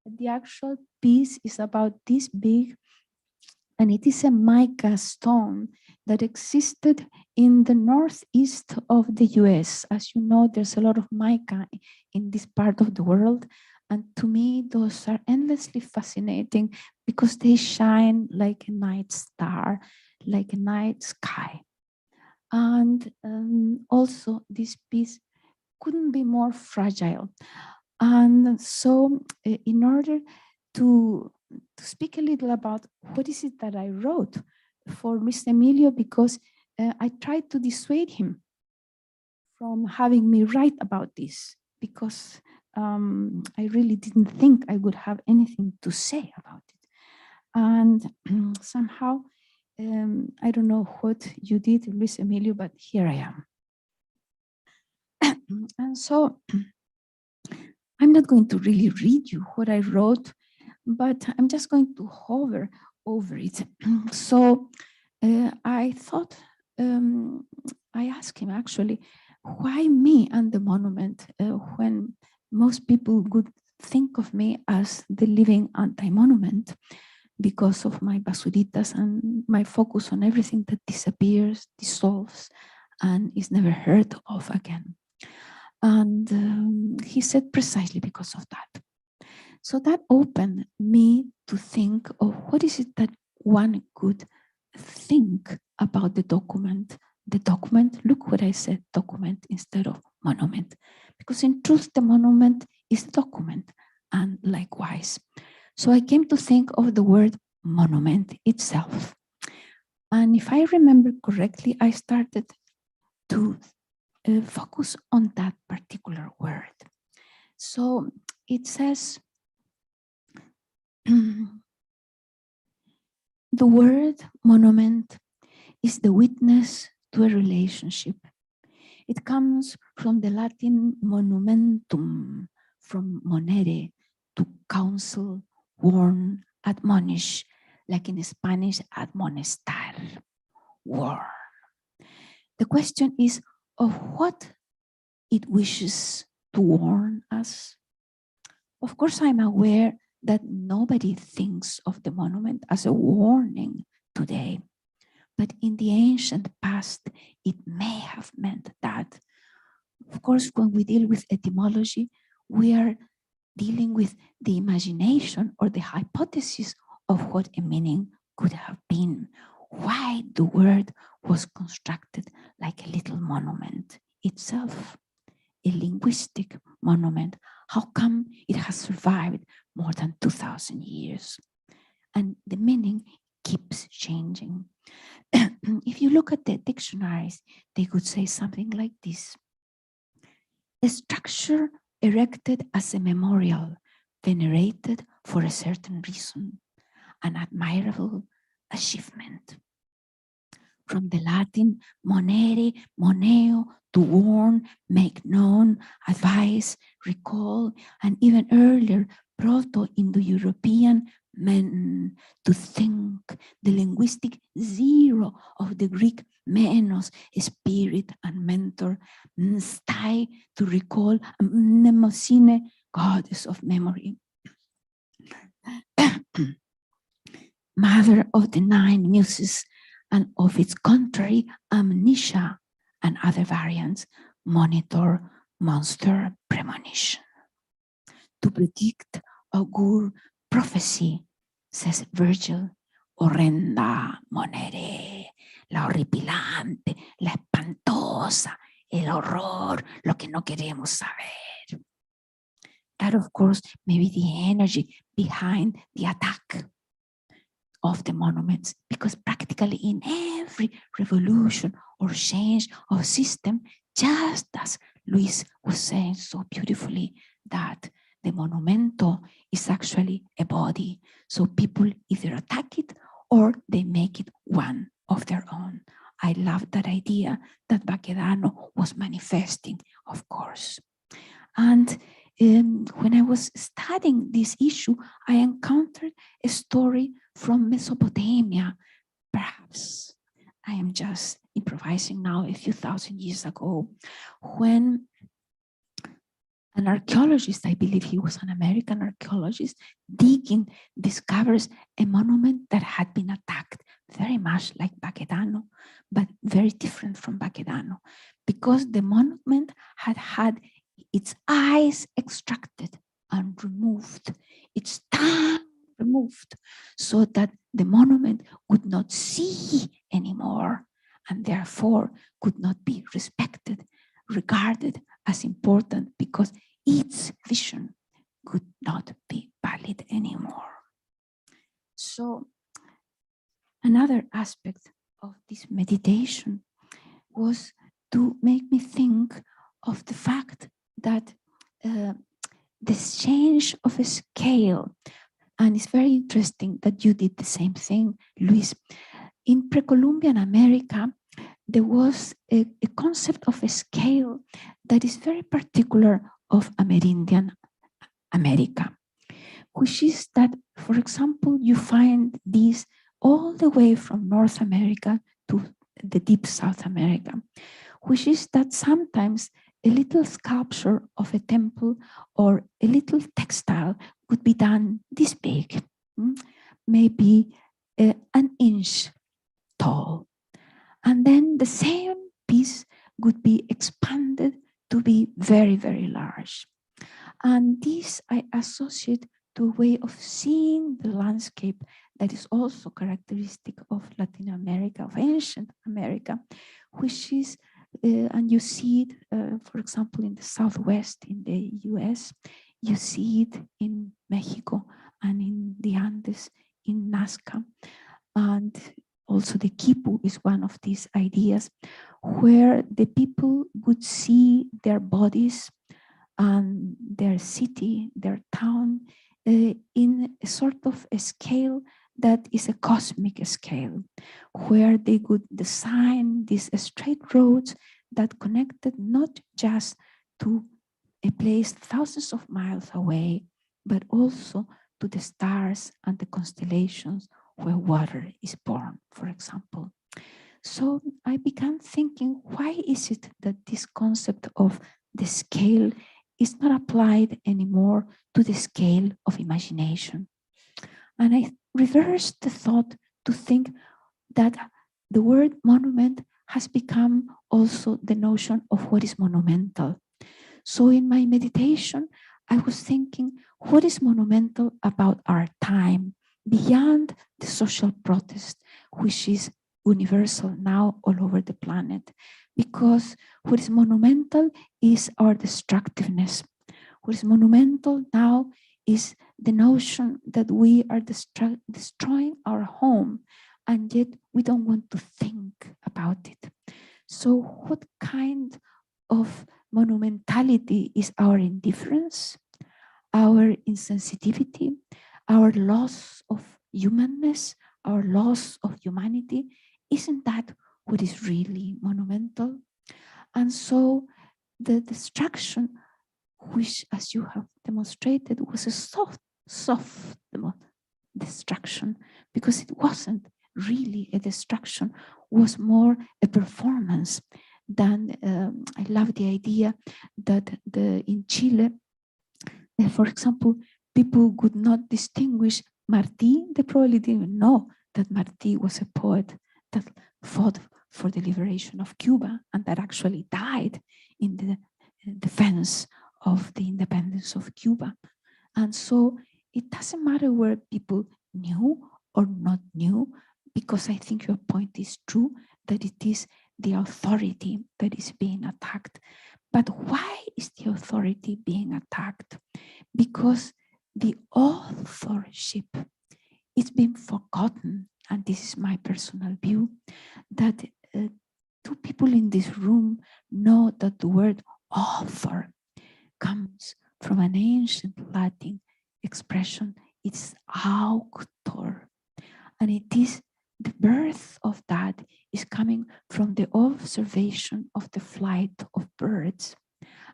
The actual piece is about this big, and it is a mica stone that existed in the northeast of the US. As you know, there's a lot of mica in this part of the world. And to me, those are endlessly fascinating because they shine like a night star, like a night sky. And also this piece couldn't be more fragile. And so in order to speak a little about what is it that I wrote for Mr. Emilio, because I tried to dissuade him from having me write about this, because I really didn't think I would have anything to say about it. And somehow, I don't know what you did, Luis Emilio, but here I am. And so I'm not going to really read you what I wrote, but I'm just going to hover over it. So I thought, I asked him actually, why me and the monument when most people would think of me as the living anti-monument because of my basuritas and my focus on everything that disappears, dissolves, and is never heard of again. And he said precisely because of that. So that opened me to think of what is it that one could think about the document. The document, look what I said, document instead of monument. Because in truth, the monument is the document, and likewise. So I came to think of the word monument itself. And if I remember correctly, I started to focus on that particular word. So it says, the word monument is the witness to a relationship. It comes from the Latin monumentum, from monere, to counsel, warn, admonish, like in Spanish, admonestar, warn. The question is of what it wishes to warn us. Of course, I'm aware that nobody thinks of the monument as a warning today, but in the ancient past, it may have meant that. Of course, when we deal with etymology, we are dealing with the imagination or the hypothesis of what a meaning could have been, why the word was constructed like a little monument itself, a linguistic monument. How come it has survived more than 2,000 years? And the meaning keeps changing. If you look at the dictionaries, they could say something like this: a structure erected as a memorial, venerated for a certain reason, an admirable achievement. From the Latin monere, moneo, to warn, make known, advise, recall, and even earlier, Proto-Indo-European men, to think, the linguistic zero of the Greek menos, spirit and mentor, stai, to recall, mnemosine, goddess of memory. Mother of the 9 muses, and of its contrary, amnesia, and other variants, monitor, monster, premonition. To predict, augur, prophecy, says Virgil, horrenda monere, la horripilante, la espantosa, el horror, lo que no queremos saber. That, of course, may be the energy behind the attack of the monuments, because practically in every revolution or change of system, just as Luis was saying so beautifully, that the monumento is actually a body. So people either attack it or they make it one of their own. I love that idea that Baquedano was manifesting, of course. And when I was studying this issue, I encountered a story from Mesopotamia. Perhaps I am just improvising now, a few thousand years ago, when an archaeologist, I believe he was an American archaeologist, digging, discovers a monument that had been attacked, very much like Baquedano, but very different from Baquedano, because the monument had had its eyes extracted and removed, its tongue removed, so that the monument could not see anymore, and therefore could not be respected, regarded as important, because its vision could not be valid anymore. So another aspect of this meditation was to make me think of the fact that this change of a scale, and it's very interesting that you did the same thing, Luis. In pre-Columbian America, there was a concept of a scale that is very particular of Amerindian America, which is that, for example, you find these all the way from North America to the deep South America, which is that sometimes a little sculpture of a temple or a little textile could be done this big, maybe an inch tall. And then the same piece could be expanded to be very, very large. And this I associate to a way of seeing the landscape that is also characteristic of Latin America, of ancient America, which is, and you see it, for example, in the Southwest in the US, you see it in Mexico and in the Andes, in Nazca. And also the quipu is one of these ideas where the people would see their bodies and their city, their town, in a sort of a scale that is a cosmic scale, where they could design these straight roads that connected not just to a place thousands of miles away, but also to the stars and the constellations where water is born, for example. So I began thinking, why is it that this concept of the scale is not applied anymore to the scale of imagination? And I reversed the thought to think that the word monument has become also the notion of what is monumental. So in my meditation, I was thinking, what is monumental about our time beyond the social protest, which is universal now all over the planet? Because what is monumental is our destructiveness. What is monumental now is the notion that we are destroying our home, and yet we don't want to think about it. So what kind of monumentality is our indifference, our insensitivity, our loss of humanness, our loss of humanity? Isn't that what is really monumental? And so the destruction, which, as you have demonstrated, was a soft destruction, because it wasn't really a destruction, was more a performance than, I love the idea that in Chile, for example, people could not distinguish Martí. They probably didn't even know that Martí was a poet that fought for the liberation of Cuba and that actually died in the defense of the independence of Cuba. And so it doesn't matter where people knew or not knew, because I think your point is true, that it is the authority that is being attacked. But why is the authority being attacked? Because the authorship is being forgotten, and this is my personal view, that two people in this room know that the word author comes from an ancient Latin expression. It's auctor, and it is the birth of that is coming from the observation of the flight of birds.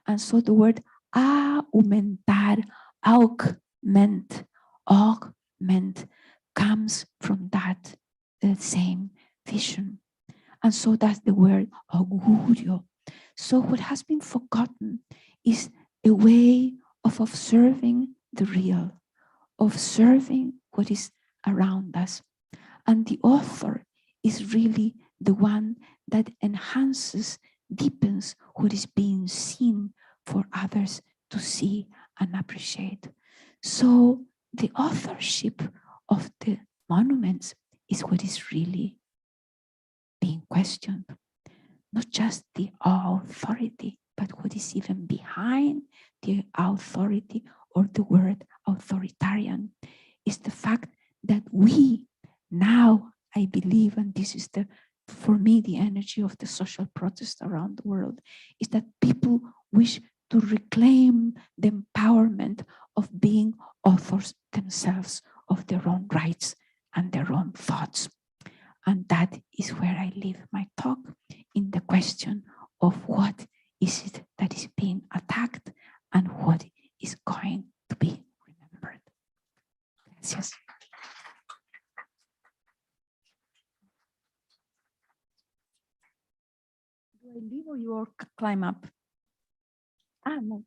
And so the word aumentar, augment, comes from that same vision. And so that's the word augurio. So what has been forgotten is a way of observing the real, observing what is around us. And the author is really the one that enhances, deepens what is being seen for others to see and appreciate. So the authorship of the monuments is what is really being questioned. Not just the authority, but what is even behind the authority, or the word authoritarian, is the fact that we now, I believe, and this is for me, the energy of the social protest around the world, is that people wish to reclaim the empowerment of being authors themselves of their own rights and their own thoughts. And that is where I leave my talk, in the question of what is it that is being attacked and what is going to be remembered. Gracias. Do I leave or you all climb up? Ah, no.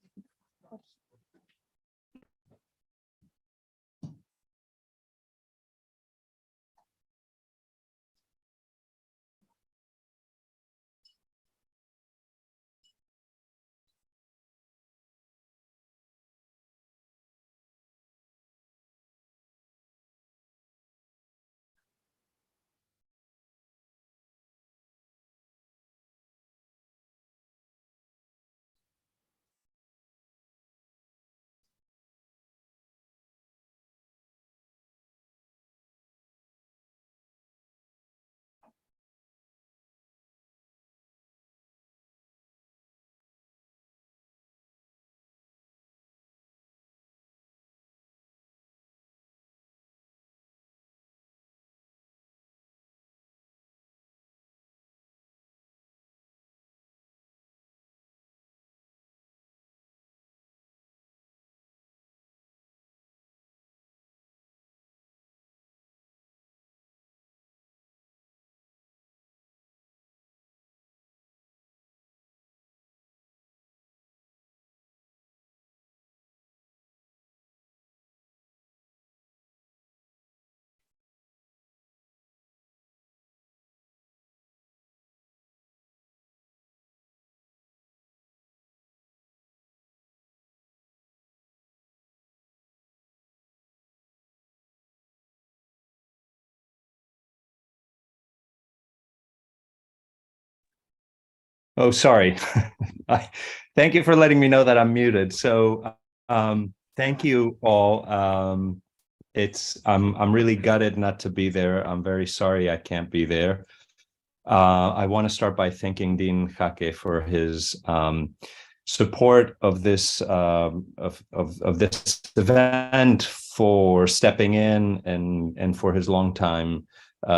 Oh, sorry. Thank you for letting me know that I'm muted. So thank you all. I'm really gutted not to be there. I'm very sorry I can't be there. I want to start by thanking Dean Jaque for his support of this of this event, for stepping in, and for his longtime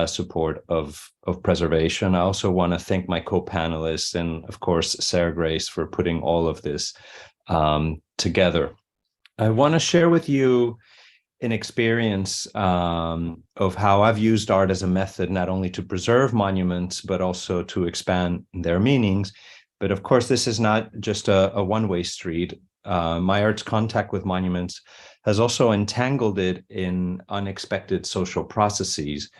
support of preservation. I also want to thank my co-panelists and, of course, Sarah Grace for putting all of this together. I want to share with you an experience of how I've used art as a method not only to preserve monuments, but also to expand their meanings. But of course, this is not just a one-way street. My art's contact with monuments has also entangled it in unexpected social processes,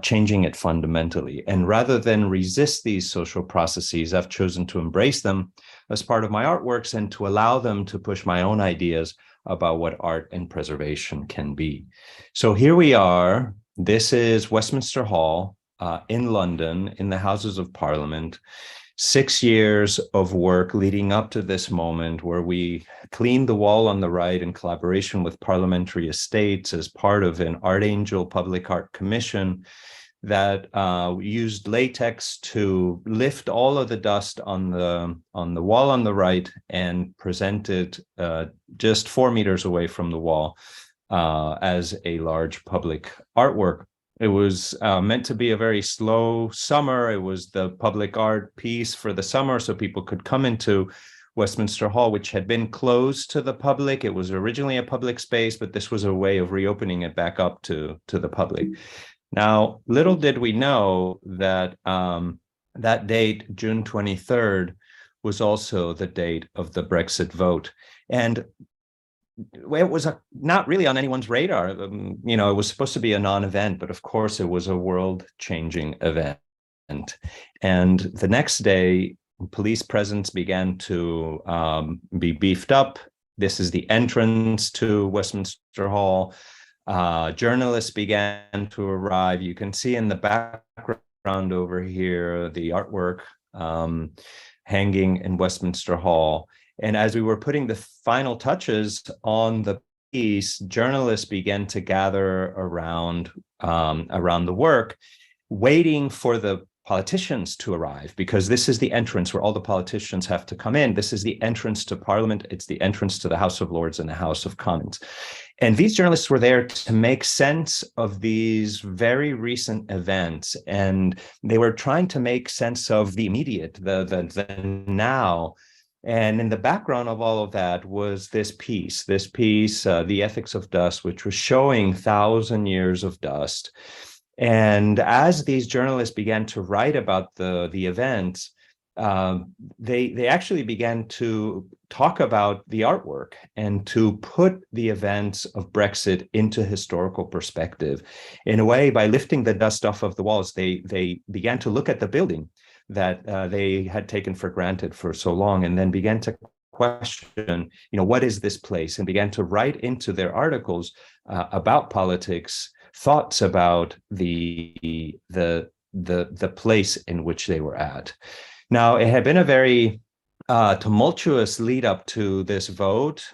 changing it fundamentally. And rather than resist these social processes, I've chosen to embrace them as part of my artworks and to allow them to push my own ideas about what art and preservation can be. So here we are. This is Westminster Hall in London, in the Houses of Parliament. 6 years of work leading up to this moment, where we cleaned the wall on the right in collaboration with Parliamentary Estates as part of an Art Angel Public Art Commission that used latex to lift all of the dust on the wall on the right and present it just 4 meters away from the wall as a large public artwork. It was meant to be a very slow summer. It was the public art piece for the summer, so people could come into Westminster Hall, which had been closed to the public. It was originally a public space, but this was a way of reopening it back up to the public. Now, little did we know that that date, June 23rd, was also the date of the Brexit vote. And it was not really on anyone's radar. It was supposed to be a non-event, but of course it was a world-changing event. And the next day, police presence began to be beefed up. This is the entrance to Westminster Hall. Journalists began to arrive. You can see in the background over here the artwork hanging in Westminster Hall. And as we were putting the final touches on the piece, journalists began to gather around the work, waiting for the politicians to arrive, because this is the entrance where all the politicians have to come in. This is the entrance to Parliament. It's the entrance to the House of Lords and the House of Commons. And these journalists were there to make sense of these very recent events. And they were trying to make sense of the immediate, the now. And in the background of all of that was this piece, The Ethics of Dust, which was showing 1,000 years of dust. And as these journalists began to write about the events, they actually began to talk about the artwork and to put the events of Brexit into historical perspective. In a way, by lifting the dust off of the walls, they began to look at the building that they had taken for granted for so long, and then began to question, what is this place? And began to write into their articles about politics, thoughts about the place in which they were at. Now, it had been a very tumultuous lead up to this vote.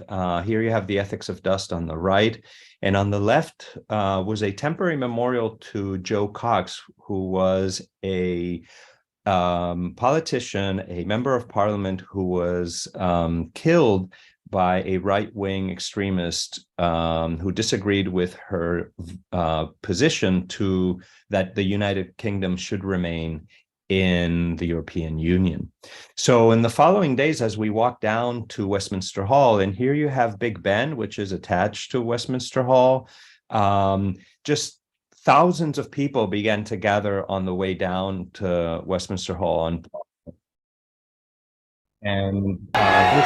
Here you have The Ethics of Dust on the right, and on the left was a temporary memorial to Joe Cox, who was a politician, a member of parliament who was killed by a right-wing extremist who disagreed with her position that the United Kingdom should remain in the European Union. So in the following days, as we walk down to Westminster Hall, and here you have Big Ben, which is attached to Westminster Hall, just thousands of people began to gather on the way down to Westminster Hall. And this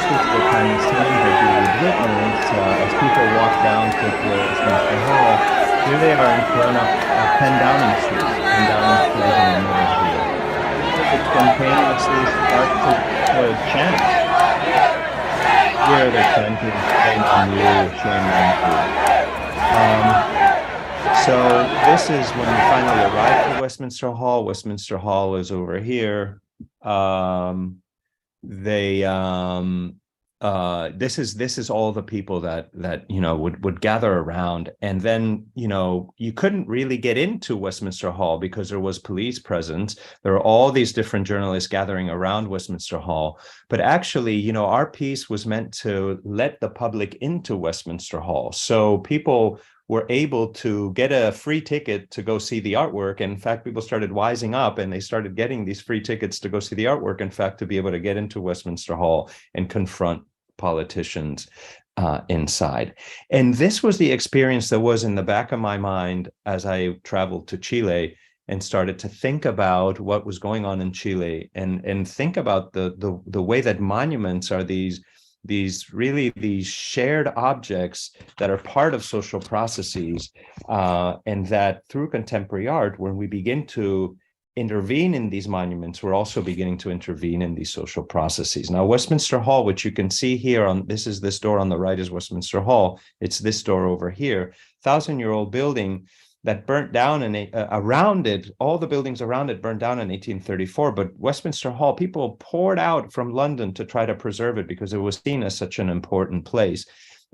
is the kind of scene that you would witness as people walk down to Westminster Hall. Here they are in front of 10 Downing Street. 10 Downing Street is in the middle here. People spontaneously start to chant. Here they're chanting, shame on you, shame on you. So this is when we finally arrived at Westminster Hall. Westminster Hall is over here. This is all the people that would gather around, and then you couldn't really get into Westminster Hall because there was police presence. There were all these different journalists gathering around Westminster Hall, but actually our piece was meant to let the public into Westminster Hall, so people were able to get a free ticket to go see the artwork. And in fact, people started wising up and they started getting these free tickets to go see the artwork, in fact, to be able to get into Westminster Hall and confront politicians inside. And this was the experience that was in the back of my mind as I traveled to Chile and started to think about what was going on in Chile, and think about the way that monuments are these shared objects that are part of social processes, and that through contemporary art, when we begin to intervene in these monuments, we're also beginning to intervene in these social processes. Now, Westminster Hall, which you can see here this door on the right is Westminster Hall. It's this door over here, 1,000-year-old building that burnt down, and around it, all the buildings around it burned down in 1834. But Westminster Hall, people poured out from London to try to preserve it because it was seen as such an important place.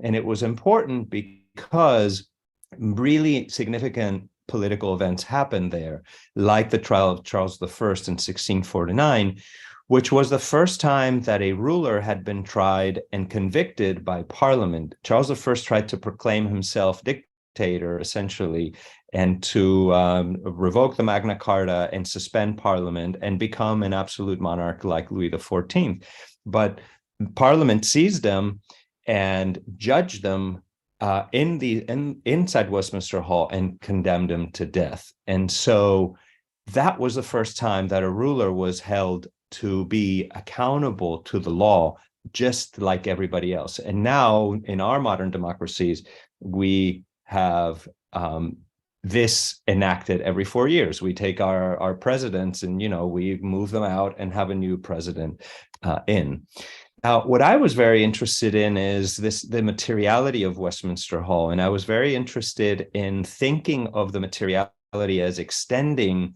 And it was important because really significant political events happened there, like the trial of Charles I in 1649, which was the first time that a ruler had been tried and convicted by Parliament. Charles I tried to proclaim himself dictator, essentially, and to revoke the Magna Carta and suspend Parliament and become an absolute monarch like Louis XIV. But Parliament seized them and judged them inside Westminster Hall and condemned him to death. And so that was the first time that a ruler was held to be accountable to the law, just like everybody else. And now in our modern democracies, we have this enacted every 4 years. We take our presidents and we move them out and have a new president in. Now, what I was very interested in is the materiality of Westminster Hall. And I was very interested in thinking of the materiality as extending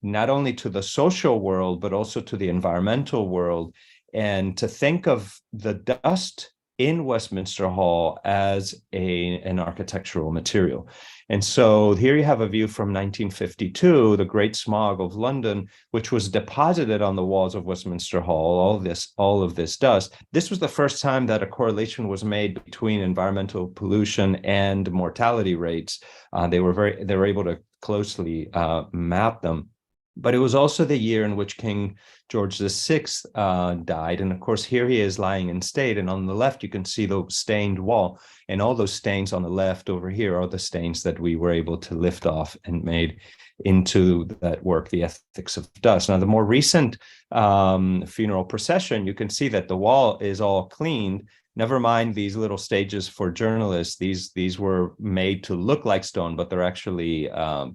not only to the social world, but also to the environmental world, and to think of the dust in Westminster Hall as an architectural material. And so here you have a view from 1952, the Great Smog of London, which was deposited on the walls of Westminster Hall, all of this dust. This was the first time that a correlation was made between environmental pollution and mortality rates. They were able to closely map them. But it was also the year in which King George VI died. And of course, here he is lying in state. And on the left, you can see the stained wall. And all those stains on the left over here are the stains that we were able to lift off and made into that work, The Ethics of Dust. Now, the more recent funeral procession, you can see that the wall is all cleaned. Never mind these little stages for journalists. These were made to look like stone, but they're actually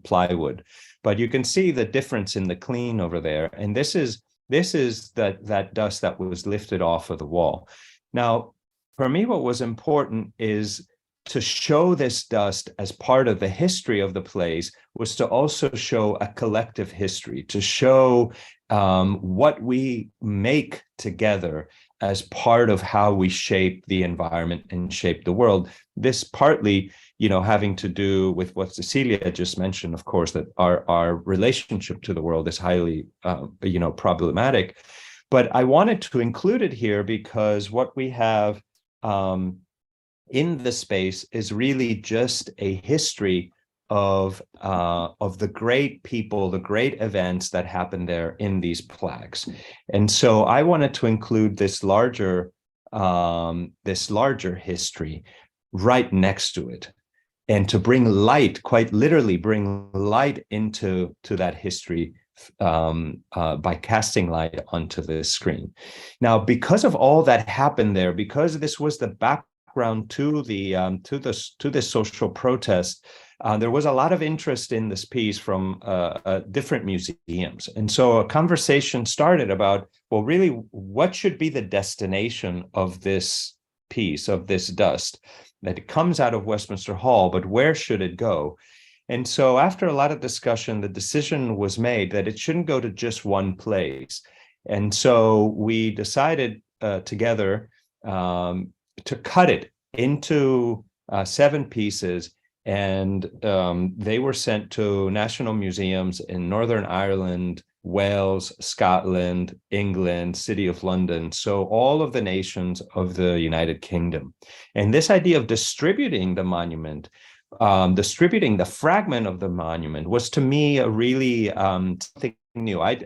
plywood. But you can see the difference in the clean over there. And this is that dust that was lifted off of the wall. Now, for me, what was important is to show this dust as part of the history of the place, was to also show a collective history, to show what we make together as part of how we shape the environment and shape the world. This partly, having to do with what Cecilia just mentioned, of course, that our relationship to the world is highly, problematic. But I wanted to include it here because what we have in the space is really just a history of the great people, the great events that happened there in these plaques. And so I wanted to include this larger history right next to it, and to bring light, quite literally bring light into that history by casting light onto the screen. Now, because of all that happened there, because this was the background to the social protest, there was a lot of interest in this piece from different museums. And so a conversation started about, well, really, what should be the destination of this piece, of this dust? That it comes out of Westminster Hall, but where should it go? And so after a lot of discussion, the decision was made that it shouldn't go to just one place. And so we decided together to cut it into 7 pieces, and they were sent to national museums in Northern Ireland, Wales, Scotland, England, City of London, so all of the nations of the United Kingdom. And this idea of distributing the monument, distributing the fragment of the monument, was to me a really something new. I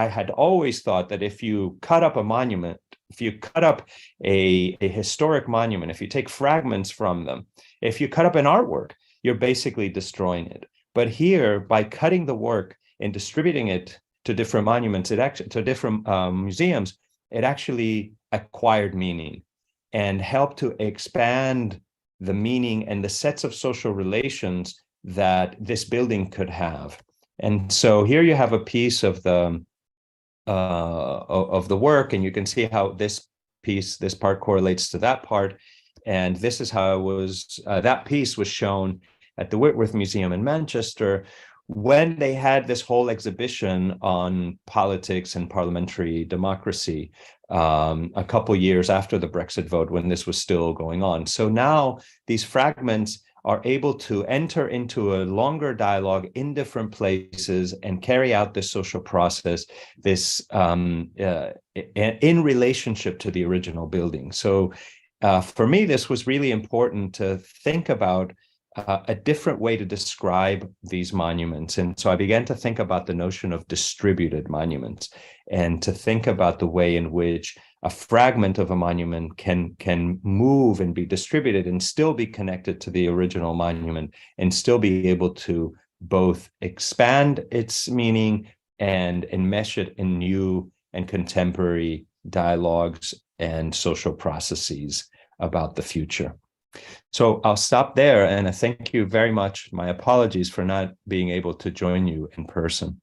had always thought that if you cut up a monument, if you cut up a historic monument, if you take fragments from them, if you cut up an artwork, you're basically destroying it. But here, by cutting the work and distributing it to different monuments, to different museums, it actually acquired meaning and helped to expand the meaning and the sets of social relations that this building could have. And so here you have a piece of the work, and you can see how this part correlates to that part. And this is how it was, that piece was shown at the Whitworth Museum in Manchester when they had this whole exhibition on politics and parliamentary democracy a couple years after the Brexit vote, when this was still going on. So now these fragments are able to enter into a longer dialogue in different places and carry out this social process, this in relationship to the original building. So for me, this was really important to think about a different way to describe these monuments. And so I began to think about the notion of distributed monuments, and to think about the way in which a fragment of a monument can move and be distributed and still be connected to the original monument, and still be able to both expand its meaning and enmesh it in new and contemporary dialogues and social processes about the future. So I'll stop there, and I thank you very much. My apologies for not being able to join you in person.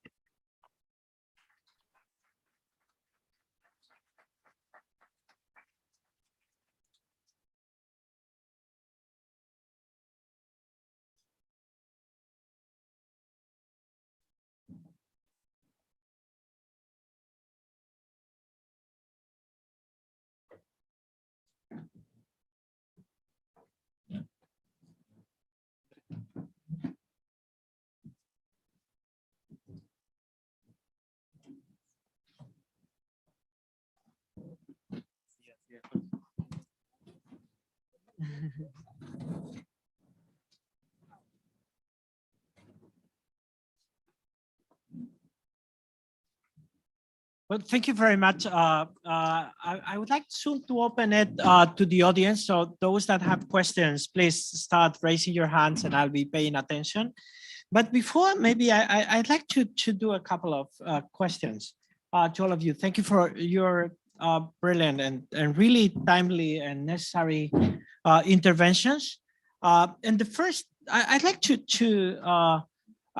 Well, thank you very much. I would like soon to open it to the audience. So those that have questions, please start raising your hands and I'll be paying attention. But before, maybe I'd like to do a couple of questions to all of you. Thank you for your brilliant and really timely and necessary interventions. And the first, I'd like to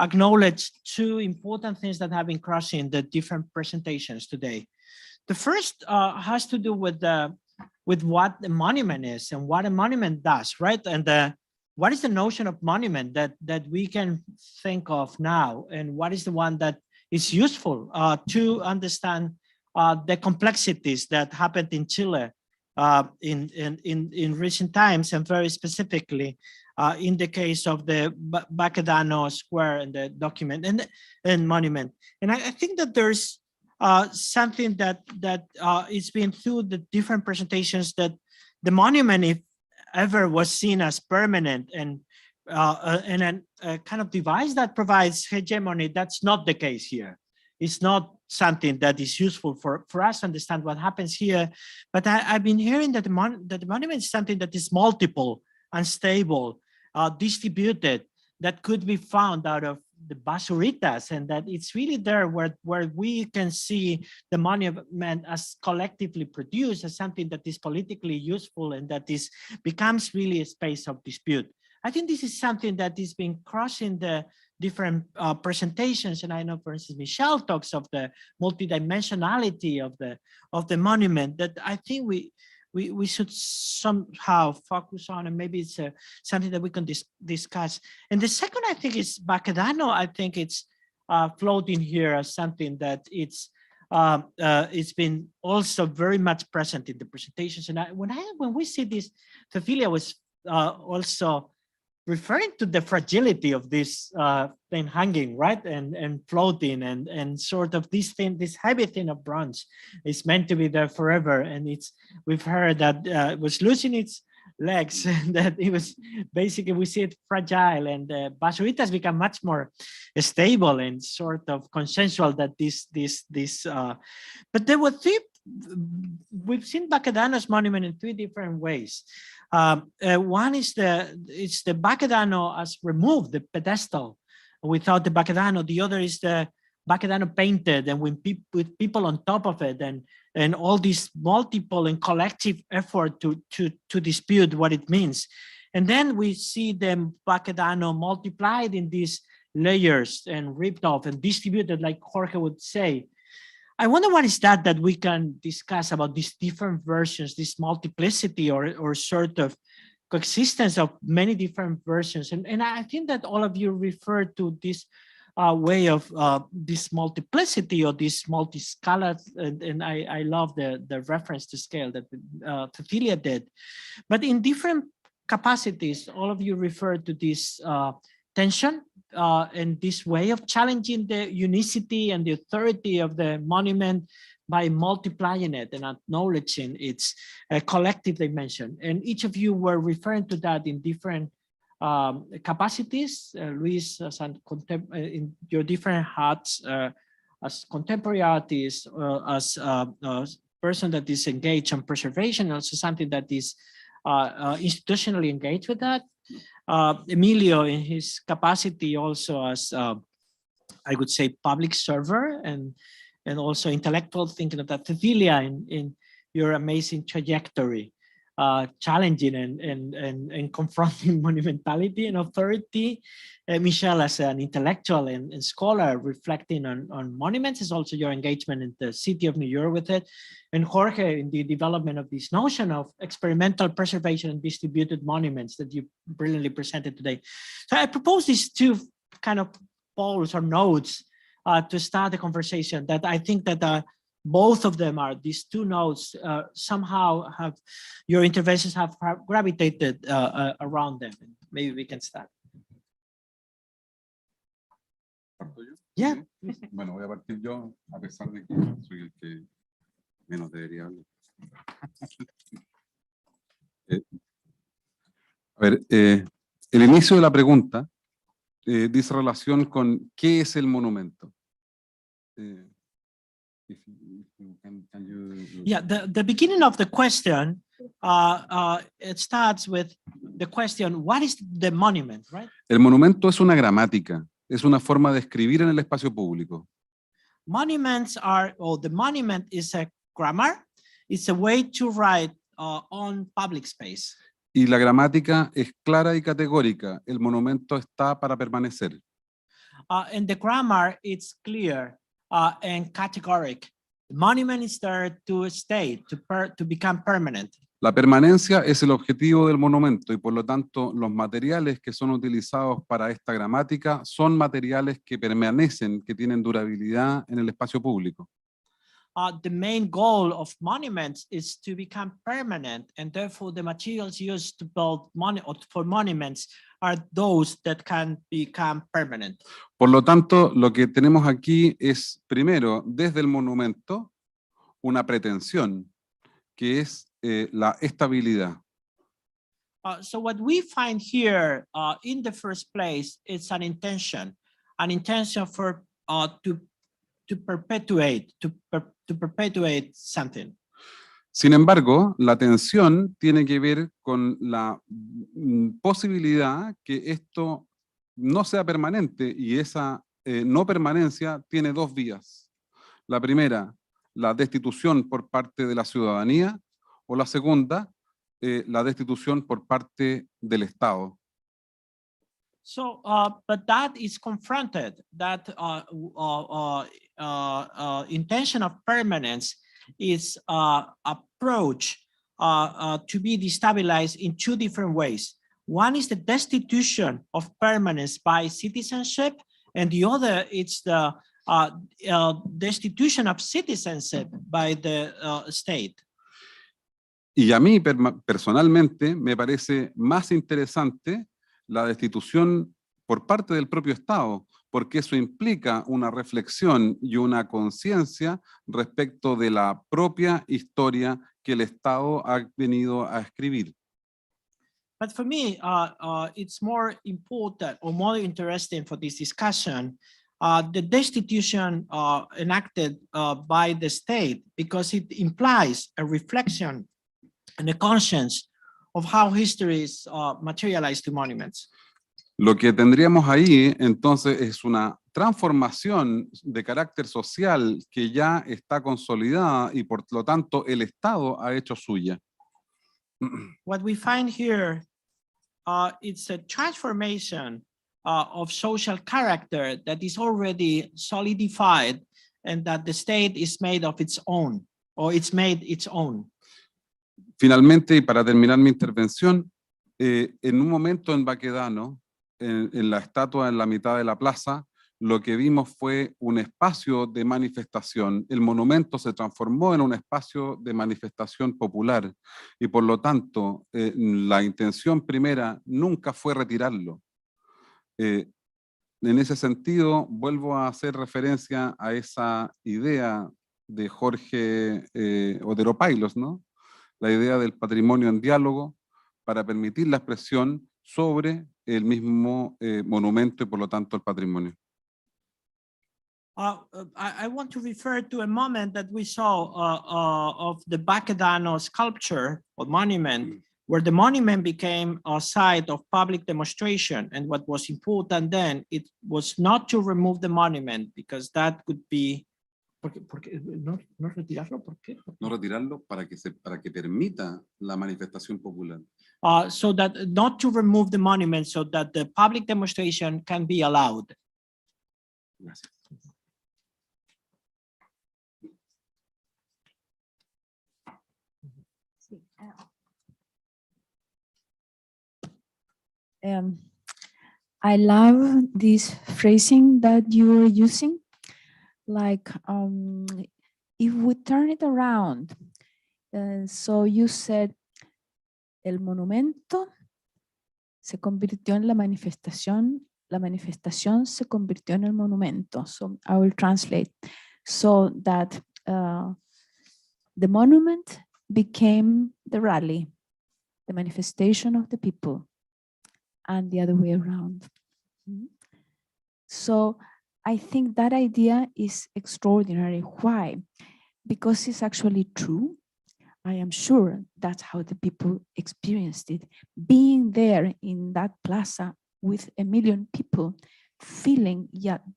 acknowledge 2 important things that have been crossing the different presentations today. The first has to do with what the monument is and what a monument does, right? And what is the notion of monument that we can think of now, and what is the one that is useful to understand the complexities that happened in Chile in recent times, and very specifically in the case of the Baquedano Square and the document and monument. And I think that there's something that it's been through the different presentations, that the monument, if ever was seen as permanent and a kind of device that provides hegemony, that's not the case here. It's not something that is useful for us to understand what happens here. But I've been hearing that the monument is something that is multiple, unstable, distributed, that could be found out of the basuritas, and that it's really there where we can see the monument as collectively produced, as something that is politically useful and that becomes really a space of dispute. I think this is something that is being crossing the different presentations, and I know, for instance, Michelle talks of the multidimensionality of the monument, that I think we should somehow focus on, and maybe it's something that we can discuss. And the second, I think, is Baquedano. I think it's floating here as something that it's it's been also very much present in the presentations. And when we see this, Cecilia was also referring to the fragility of this thing hanging, right, and floating, and sort of this thing, this heavy thing of bronze is meant to be there forever. And we've heard that it was losing its legs, and that it was basically, we see it fragile, and Basurita has become much more stable and sort of consensual that but there were we've seen Baquedano's monument in three different ways. One is the Baquedano has removed the pedestal without the Baquedano. The other is the Baquedano painted and with people on top of it, and all this multiple and collective effort to dispute what it means. And then we see the Baquedano multiplied in these layers and ripped off and distributed, like Jorge would say. I wonder what is that we can discuss about these different versions, this multiplicity or sort of coexistence of many different versions. And I think that all of you refer to this way of this multiplicity or this multi-scala, and I love the reference to scale that Cecilia did. But in different capacities, all of you refer to this tension and this way of challenging the unicity and the authority of the monument by multiplying it and acknowledging its collective dimension. And each of you were referring to that in different capacities. Luis, as in your different hats, as contemporary artist, as a person that is engaged on preservation, also something that is institutionally engaged with that. Emilio, in his capacity also as, I would say, public server and also intellectual thinking of that. Cecilia, in your amazing trajectory, challenging and confronting monumentality and authority. Michelle, as an intellectual and scholar reflecting on monuments, is also your engagement in the city of New York with it. And Jorge, in the development of this notion of experimental preservation and distributed monuments that you brilliantly presented today. So I propose these two kind of polls or notes to start the conversation, that I think that both of them are, these two notes somehow have, your interventions have gravitated around them. Maybe we can start. ¿Parto yo? Yeah. Sí. Bueno, voy a partir yo, a pesar de que soy el que menos debería hablar. A ver, el inicio de la pregunta dice relación con qué es el monumento. Yeah, the beginning of the question, it starts with the question, what is the monument, right? El monumento es una gramática, es una forma de escribir en el espacio público. Monuments are, or the monument is a grammar, it's a way to write on public space. Y la gramática es clara y categórica, el monumento está para permanecer. And the grammar, it's clear and categoric. The monument is there to stay, to become permanent. La permanencia es el objetivo del monumento y por lo tanto los materiales que son utilizados para esta gramática son materiales que permanecen, que tienen durabilidad en el espacio público. The main goal of monuments is to become permanent, and therefore the materials used to build for monuments are those that can become permanent. Por lo tanto, lo que tenemos aquí es, primero, desde el monumento, una pretensión, que es la estabilidad. So what we find here in the first place, it's an intention for to perpetuate something. Sin embargo, la tensión tiene que ver con la posibilidad que esto no sea permanente, y esa no permanencia tiene dos vías. La primera, la destitución por parte de la ciudadanía, o la segunda, la destitución por parte del Estado. So, but that is confronted, that intention of permanence is approach to be destabilized in two different ways. One is the destitution of permanence by citizenship, and the other is the destitution of citizenship by the state. Y a mí personalmente me parece más interesante la destitución por parte del propio Estado, porque eso implica una reflexión y una conciencia respecto de la propia historia que el Estado ha venido a escribir. But for me, it's more important or more interesting for this discussion, the destitution enacted by the state, because it implies a reflection and a conscience of how history is materialized to monuments. Lo que tendríamos ahí entonces es una transformación de carácter social que ya está consolidada y por lo tanto el Estado ha hecho suya. What we find here, it's a transformation of social character that is already solidified and that the state is made of its own, or it's made its own. Finalmente, y para terminar mi intervención, en un momento en Baquedano, en la estatua en la mitad de la plaza, lo que vimos fue un espacio de manifestación. El monumento se transformó en un espacio de manifestación popular y por lo tanto la intención primera nunca fue retirarlo. En ese sentido, vuelvo a hacer referencia a esa idea de Jorge Oteropailos, ¿no? La idea del patrimonio en diálogo para permitir la expresión sobre el mismo monumento y por lo tanto el patrimonio. I want to refer to a moment that we saw of the Baquedano sculpture or monument, where the monument became a site of public demonstration. And what was important then, it was not to remove the monument, because that could be... no retirarlo? ¿Por qué? No retirarlo para que permita la manifestación popular. So that not to remove the monument, so that the public demonstration can be allowed. Gracias. I love this phrasing that you're using, like if we turn it around, so you said el monumento se convirtió en la manifestación se convirtió en el monumento. So I will translate, so that the monument became the rally, the manifestation of the people, and the other way around. So I think that idea is extraordinary. Why? Because it's actually true. I am sure that's how the people experienced it. Being there in that plaza with 1 million people, feeling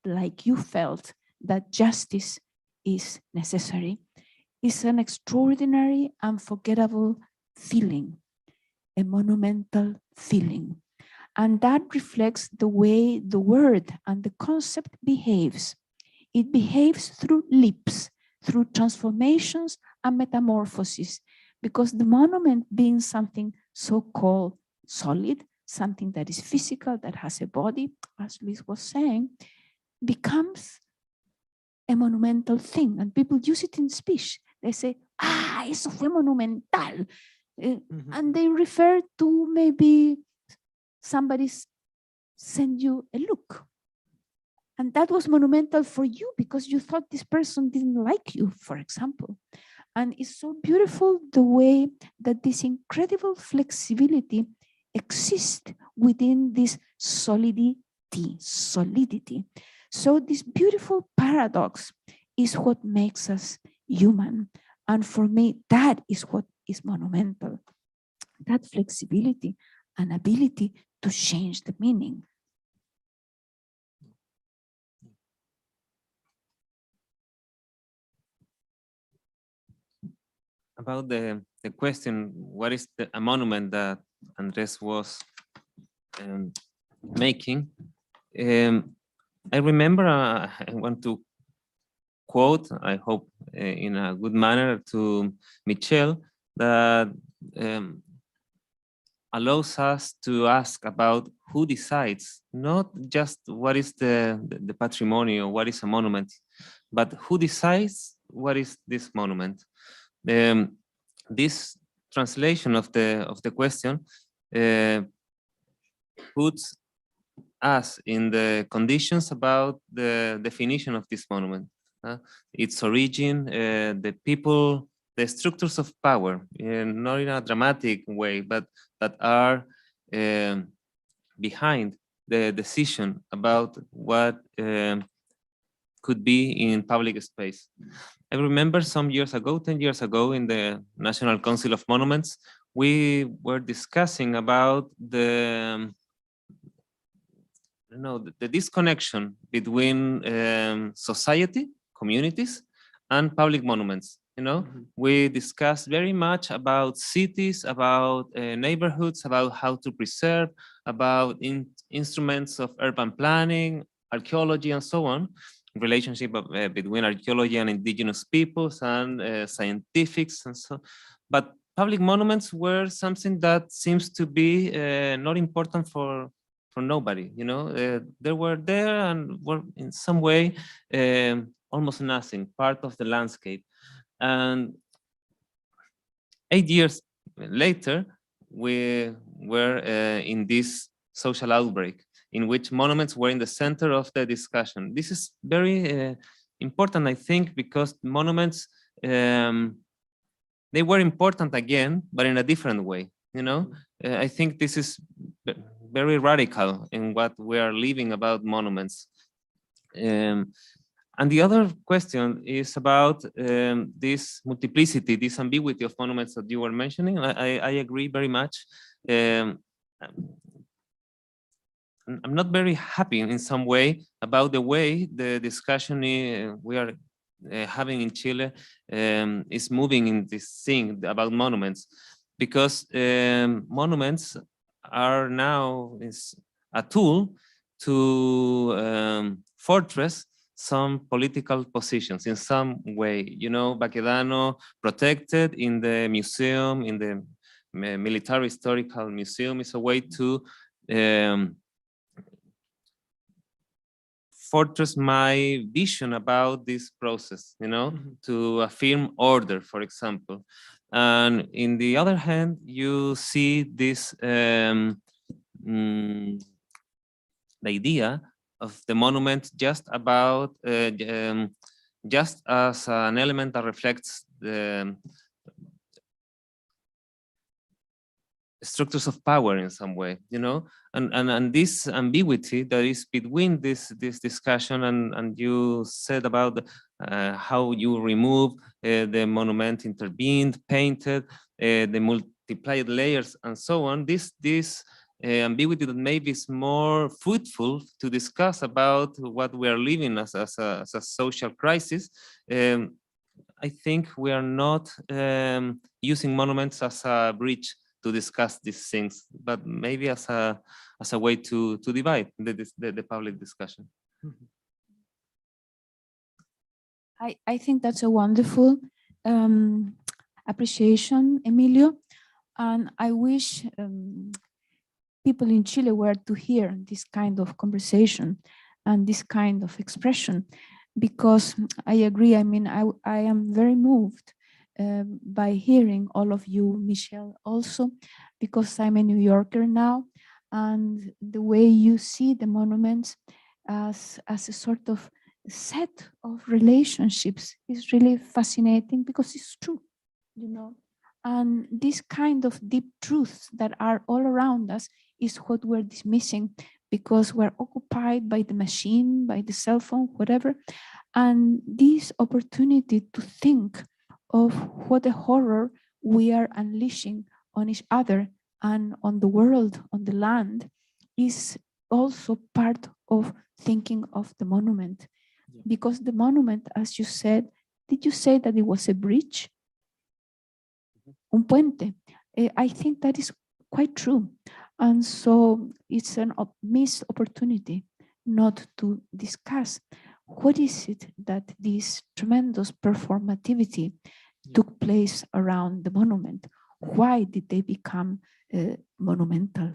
like you felt that justice is necessary, is an extraordinary, unforgettable feeling, a monumental feeling. And that reflects the way the word and the concept behaves. It behaves through leaps, through transformations and metamorphoses, because the monument, being something so-called solid, something that is physical, that has a body, as Luis was saying, becomes a monumental thing. And people use it in speech. They say, eso fue monumental. And they refer to maybe somebody send you a look. And that was monumental for you because you thought this person didn't like you, for example. And it's so beautiful the way that this incredible flexibility exists within this solidity. So this beautiful paradox is what makes us human. And for me, that is what is monumental. That flexibility and ability to change the meaning. About the question, what is a monument that Andres was making? I remember, I want to quote, I hope in a good manner, to Michel, that allows us to ask about who decides, not just what is the patrimony or what is a monument, but who decides what is this monument. This translation of the question puts us in the conditions about the definition of this monument, its origin, the people, the structures of power, not in a dramatic way, but that are behind the decision about what could be in public space. I remember some years ago, 10 years ago, in the National Council of Monuments, we were discussing about the disconnection between society, communities, and public monuments. We discussed very much about cities, about neighborhoods, about how to preserve, about instruments of urban planning, archaeology, and so on. Relationship between archaeology and indigenous peoples and scientifics and so. But public monuments were something that seems to be not important for nobody. They were there and were in some way almost nothing, part of the landscape. And 8 years later, we were in this social outbreak in which monuments were in the center of the discussion. This is very important, I think, because monuments, they were important again, but in a different way. I think this is very radical in what we are living about monuments. And the other question is about this multiplicity, this ambiguity of monuments that you were mentioning. I agree very much. I'm not very happy in some way about the way the discussion we are having in Chile is moving in this thing about monuments, because monuments are now a tool to fortress some political positions in some way. Baquedano protected in the museum, in the military historical museum, is a way to fortress my vision about this process, to affirm order, for example. And in the other hand, you see this the idea of the monument just about just as an element that reflects the structures of power in some way, and this ambiguity that is between this discussion, and you said about how you remove the monument, intervened, painted, the multiplied layers, and so on. This ambiguity that maybe is more fruitful to discuss about what we are living as a social crisis. I think we are not using monuments as a bridge to discuss these things, but maybe as a way to divide the public discussion. I think that's a wonderful appreciation, Emilio, and I wish people in Chile were to hear this kind of conversation and this kind of expression, because I agree. I mean, I am very moved by hearing all of you, Michelle, also, because I'm a New Yorker now, and the way you see the monuments as a sort of set of relationships is really fascinating, because it's true, and this kind of deep truths that are all around us is what we're dismissing, because we're occupied by the machine, by the cell phone, whatever. And this opportunity to think of what a horror we are unleashing on each other and on the world, on the land, is also part of thinking of the monument. Yeah. Because the monument, as you said, did you say that it was a bridge? Un puente. I think that is quite true. And so it's a missed opportunity not to discuss what is it that this tremendous performativity took place around the monument. Why did they become monumental.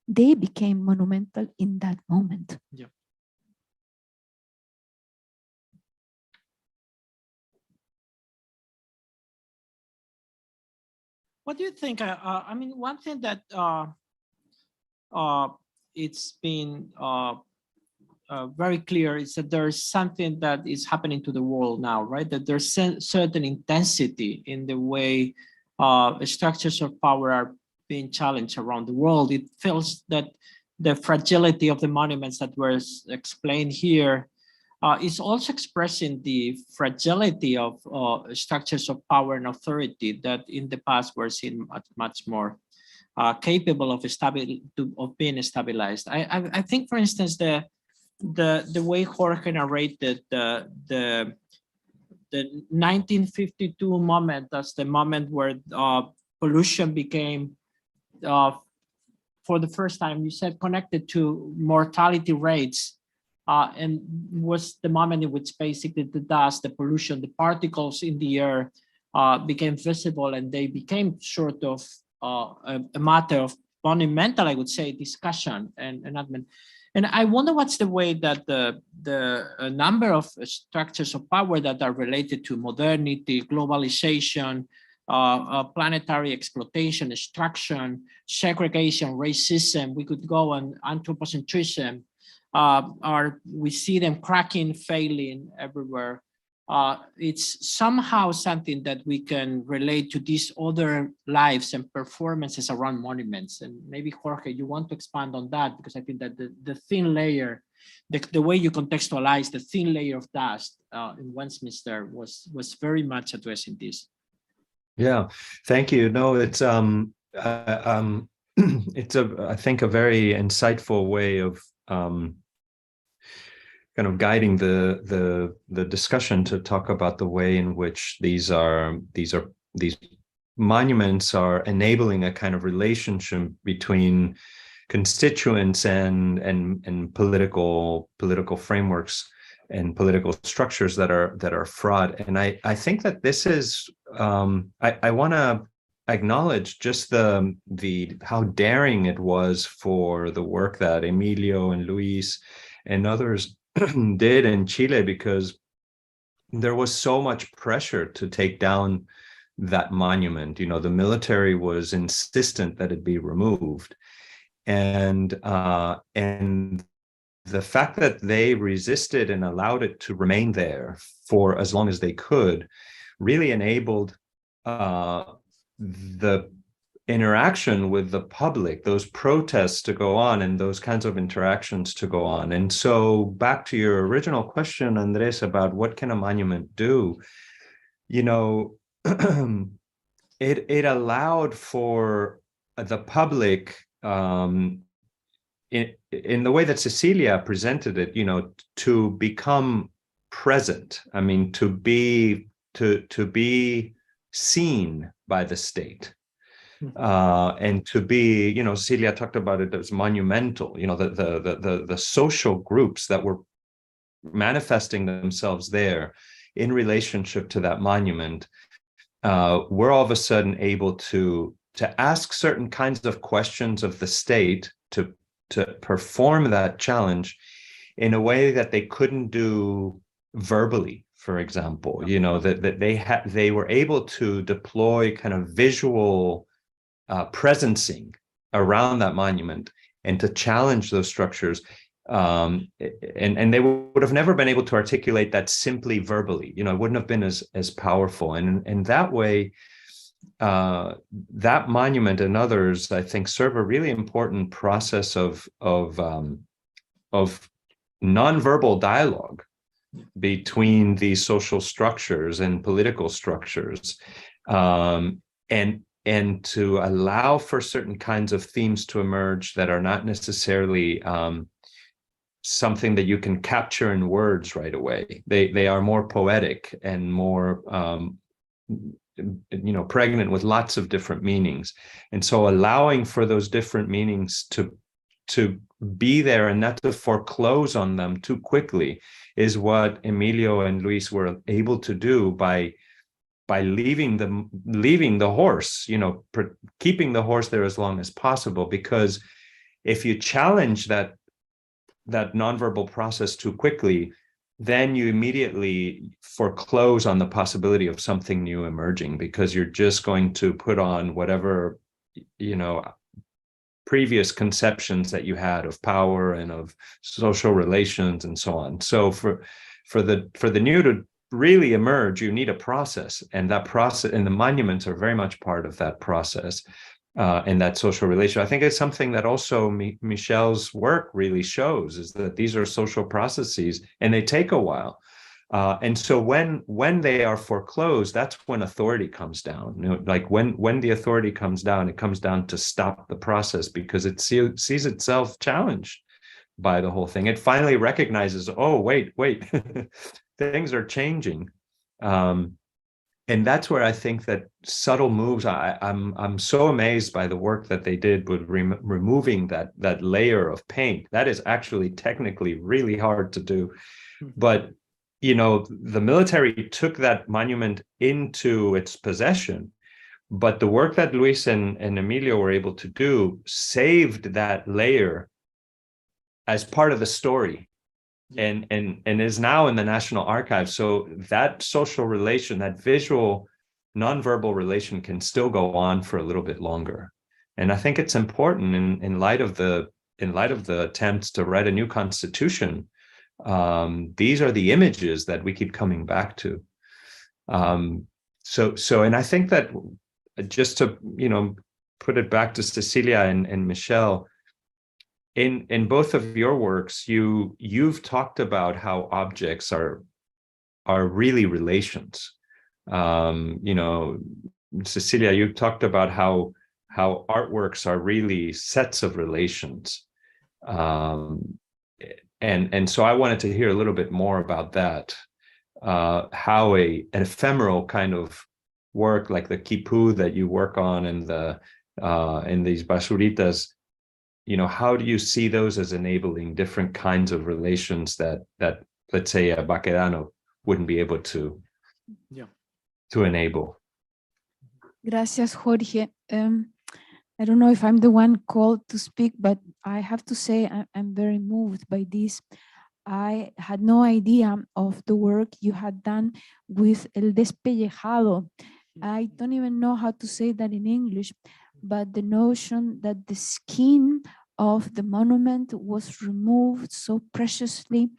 They became monumental in that moment. Yeah. What do you think? I mean, one thing that it's been very clear is that there's something that is happening to the world now, right? That there's certain intensity in the way structures of power are being challenged around the world. It feels that the fragility of the monuments that were explained here is also expressing the fragility of structures of power and authority that in the past were seen much more capable of being stabilized. I think, for instance, the way Jorge narrated the 1952 moment, that's the moment where pollution became, for the first time, you said, connected to mortality rates, and was the moment in which basically the dust, the pollution, the particles in the air became visible, and they became sort of a matter of monumental, I would say, discussion and I wonder what's the way that the number of structures of power that are related to modernity, globalization, planetary exploitation, extraction, segregation, racism, we could go on, anthropocentrism, we see them cracking, failing everywhere. It's somehow something that we can relate to these other lives and performances around monuments. And maybe, Jorge, you want to expand on that, because I think that the thin layer, the way you contextualize the thin layer of dust in Westminster was very much addressing this. Yeah, thank you. No, it's it's I think a very insightful way of kind of guiding the discussion to talk about the way in which these monuments are enabling a kind of relationship between constituents and political frameworks and political structures that are fraught. And I think that this is I want to acknowledge just the how daring it was for the work that Emilio and Luis and others did in Chile, because there was so much pressure to take down that monument. You know, the military was insistent that it be removed, and the fact that they resisted and allowed it to remain there for as long as they could really enabled the interaction with the public, those protests to go on and those kinds of interactions to go on. And so back to your original question, Andres, about what can a monument do, you know, it allowed for the public in the way that Cecilia presented it, you know, to become present. I mean, to be seen by the state. And to be, you know, Celia talked about it as monumental, you know, the social groups that were manifesting themselves there in relationship to that monument were all of a sudden able to ask certain kinds of questions of the state, to perform that challenge in a way that they couldn't do verbally. For example, you know, that they were able to deploy kind of visual presencing around that monument and to challenge those structures, and they would have never been able to articulate that simply verbally. You know, it wouldn't have been as powerful. And in that way, that monument and others, I think, serve a really important process of nonverbal dialogue between these social structures and political structures, and to allow for certain kinds of themes to emerge that are not necessarily something that you can capture in words right away. They are more poetic and more you know, pregnant with lots of different meanings. And so allowing for those different meanings to be there and not to foreclose on them too quickly is what Emilio and Luis were able to do by by leaving the horse, keeping the horse there as long as possible, because if you challenge that nonverbal process too quickly, then you immediately foreclose on the possibility of something new emerging, because you're just going to put on whatever, previous conceptions that you had of power and of social relations and so on. So for the new to really emerge, you need a process, and that process, and the monuments are very much part of that process, and that social relation. I think it's something that also Michel's work really shows, is that these are social processes and they take a while. And so when they are foreclosed, that's when authority comes down. Like when the authority comes down, it comes down to stop the process, because it sees itself challenged by the whole thing. It finally recognizes, oh, wait, things are changing. And that's where I think that subtle moves, I'm so amazed by the work that they did with removing that layer of paint. That is actually technically really hard to do. But the military took that monument into its possession, but the work that Luis and Emilio were able to do saved that layer as part of the story, and is now in the National Archives. So that social relation, that visual, nonverbal relation, can still go on for a little bit longer. And I think it's important in light of the attempts to write a new constitution. These are the images that we keep coming back to. And I think that, just to put it back to Cecilia and Michel, in both of your works, you've talked about how objects are really relations. Cecilia, you talked about how artworks are really sets of relations. And so I wanted to hear a little bit more about that, how an ephemeral kind of work like the quipu that you work on and in these basuritas, how do you see those as enabling different kinds of relations that let's say a Baquedano wouldn't be able to enable? Gracias, Jorge. I don't know if I'm the one called to speak, but I have to say I'm very moved by this. I had no idea of the work you had done with El Despellejado. I don't even know how to say that in English, but the notion that the skin of the monument was removed so preciously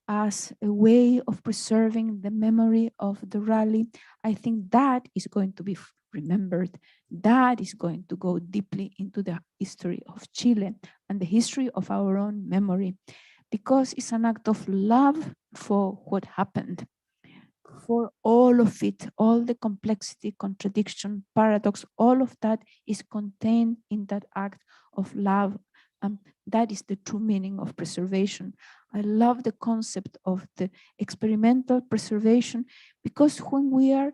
as a way of preserving the memory of the rally, I think that is going to be remembered. That is going to go deeply into the history of Chile and the history of our own memory, because it's an act of love for what happened, for all of it, all the complexity, contradiction, paradox, all of that is contained in that act of love. That is the true meaning of preservation. I love the concept of the experimental preservation, because when we are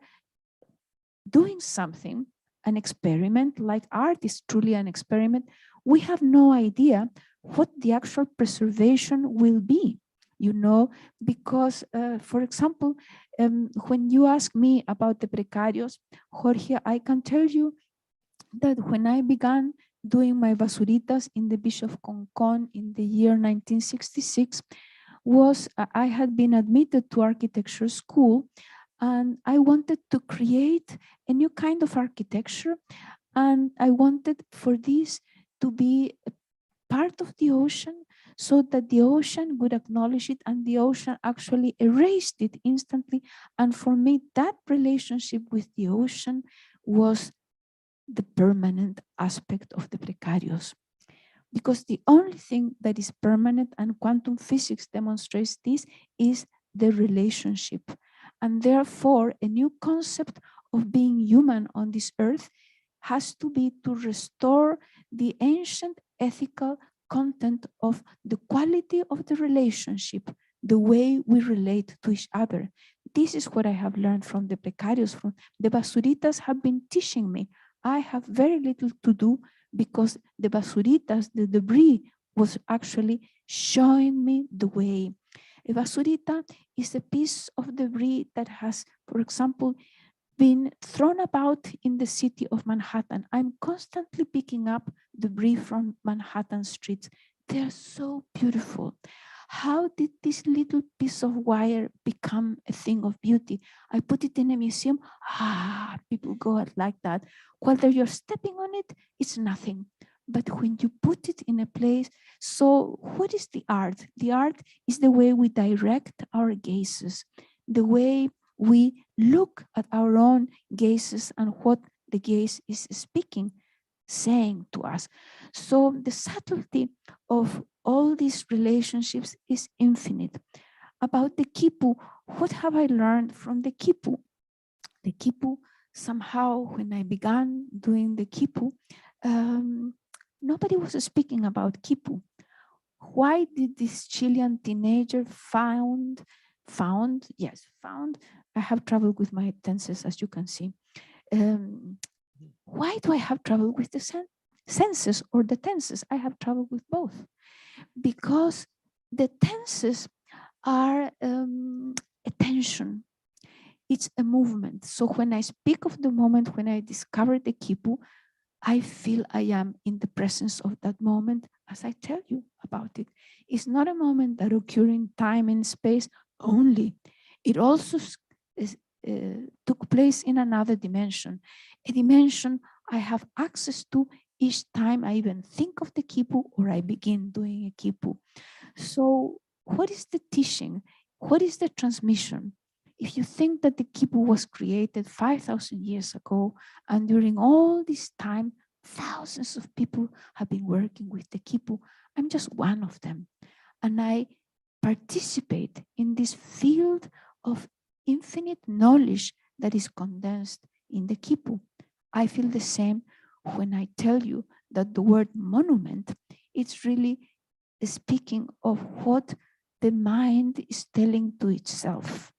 doing something, an experiment, like art is truly an experiment, we have no idea what the actual preservation will be, because, for example, when you ask me about the precarios, Jorge, I can tell you that when I began doing my basuritas in the Bishop of Concon in the year 1966, I had been admitted to architecture school, and I wanted to create a new kind of architecture, and I wanted for this to be a part of the ocean, so that the ocean would acknowledge it, and the ocean actually erased it instantly. And for me, that relationship with the ocean was the permanent aspect of the precarios, because the only thing that is permanent, and quantum physics demonstrates this, is the relationship. And therefore, a new concept of being human on this earth has to be to restore the ancient ethical content of the quality of the relationship, the way we relate to each other. This is what I have learned from the precarios. From the basuritas have been teaching me. I have very little to do, because the basuritas, the debris, was actually showing me the way. A basurita is a piece of debris that has, for example, been thrown about in the city of Manhattan. I'm constantly picking up debris from Manhattan streets. They're so beautiful. How did this little piece of wire become a thing of beauty? I put it in a museum. People go out like that. Whether you're stepping on it, it's nothing. But when you put it in a place, so what is the art? The art is the way we direct our gazes, the way we look at our own gazes and what the gaze is speaking, saying to us. So the subtlety of all these relationships is infinite. About the quipu, what have I learned from the quipu? The quipu, somehow when I began doing the quipu, nobody was speaking about quipu. Why did this Chilean teenager found, I have traveled with my tenses, as you can see. Why do I have trouble with the senses or the tenses? I have trouble with both. Because the tenses are a tension. It's a movement. So when I speak of the moment when I discovered the quipu, I feel I am in the presence of that moment as I tell you about it. It's not a moment that occurs in time and space only. It also took place in another dimension, a dimension I have access to each time I even think of the quipu or I begin doing a quipu. So what is the teaching? What is the transmission? If you think that the quipu was created 5,000 years ago, and during all this time, thousands of people have been working with the quipu, I'm just one of them. And I participate in this field of infinite knowledge that is condensed in the quipu. I feel the same when I tell you that the word monument, it's really speaking of what the mind is telling to itself.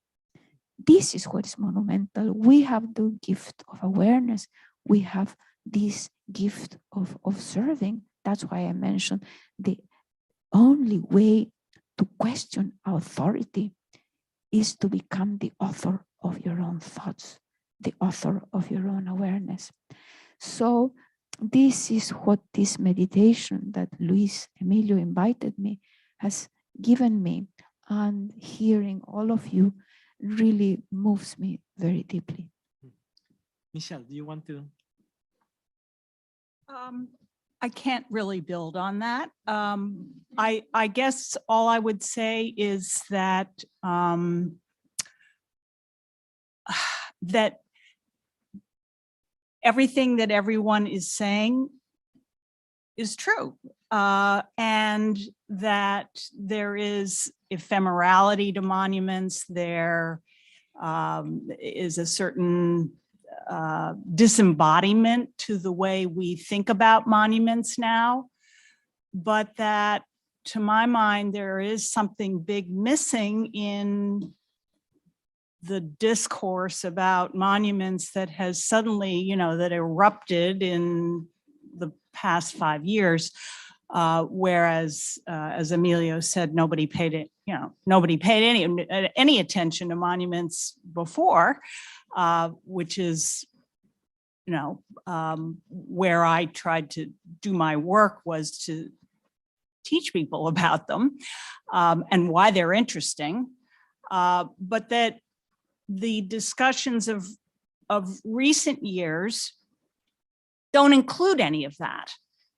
This is what is monumental. We have the gift of awareness. We have this gift of observing. That's why I mentioned the only way to question authority is to become the author of your own thoughts, the author of your own awareness. So this is what this meditation that Luis Emilio invited me has given me, and hearing all of you really moves me very deeply. Michelle, do you want to? I can't really build on that. I guess all I would say is that that everything that everyone is saying is true, and that there is ephemerality to monuments. There is a certain disembodiment to the way we think about monuments now, but that to my mind, there is something big missing in the discourse about monuments that has suddenly, that erupted in the past 5 years. Whereas, as Emilio said, nobody paid any attention to monuments before, which is, where I tried to do my work, was to teach people about them and why they're interesting. But that the discussions of recent years don't include any of that.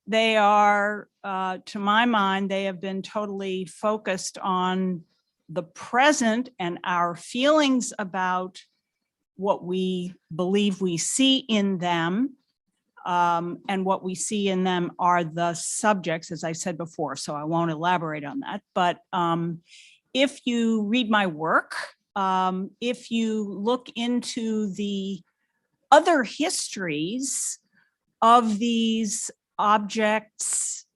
They are, to my mind, they have been totally focused on the present and our feelings about what we believe we see in them. And what we see in them are the subjects, as I said before, so I won't elaborate on that. But if you read my work, if you look into the other histories of these objects,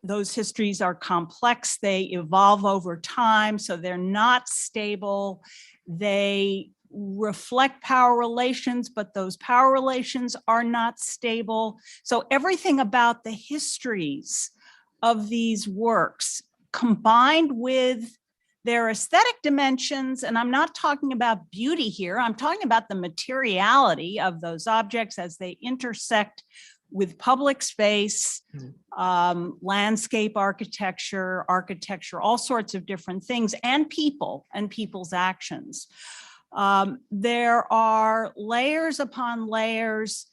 those histories are complex, they evolve over time, so they're not stable. They reflect power relations, but those power relations are not stable. So everything about the histories of these works, combined with There are aesthetic dimensions, and I'm not talking about beauty here. I'm talking about the materiality of those objects as they intersect with public space, landscape architecture, all sorts of different things, and people and people's actions. There are layers upon layers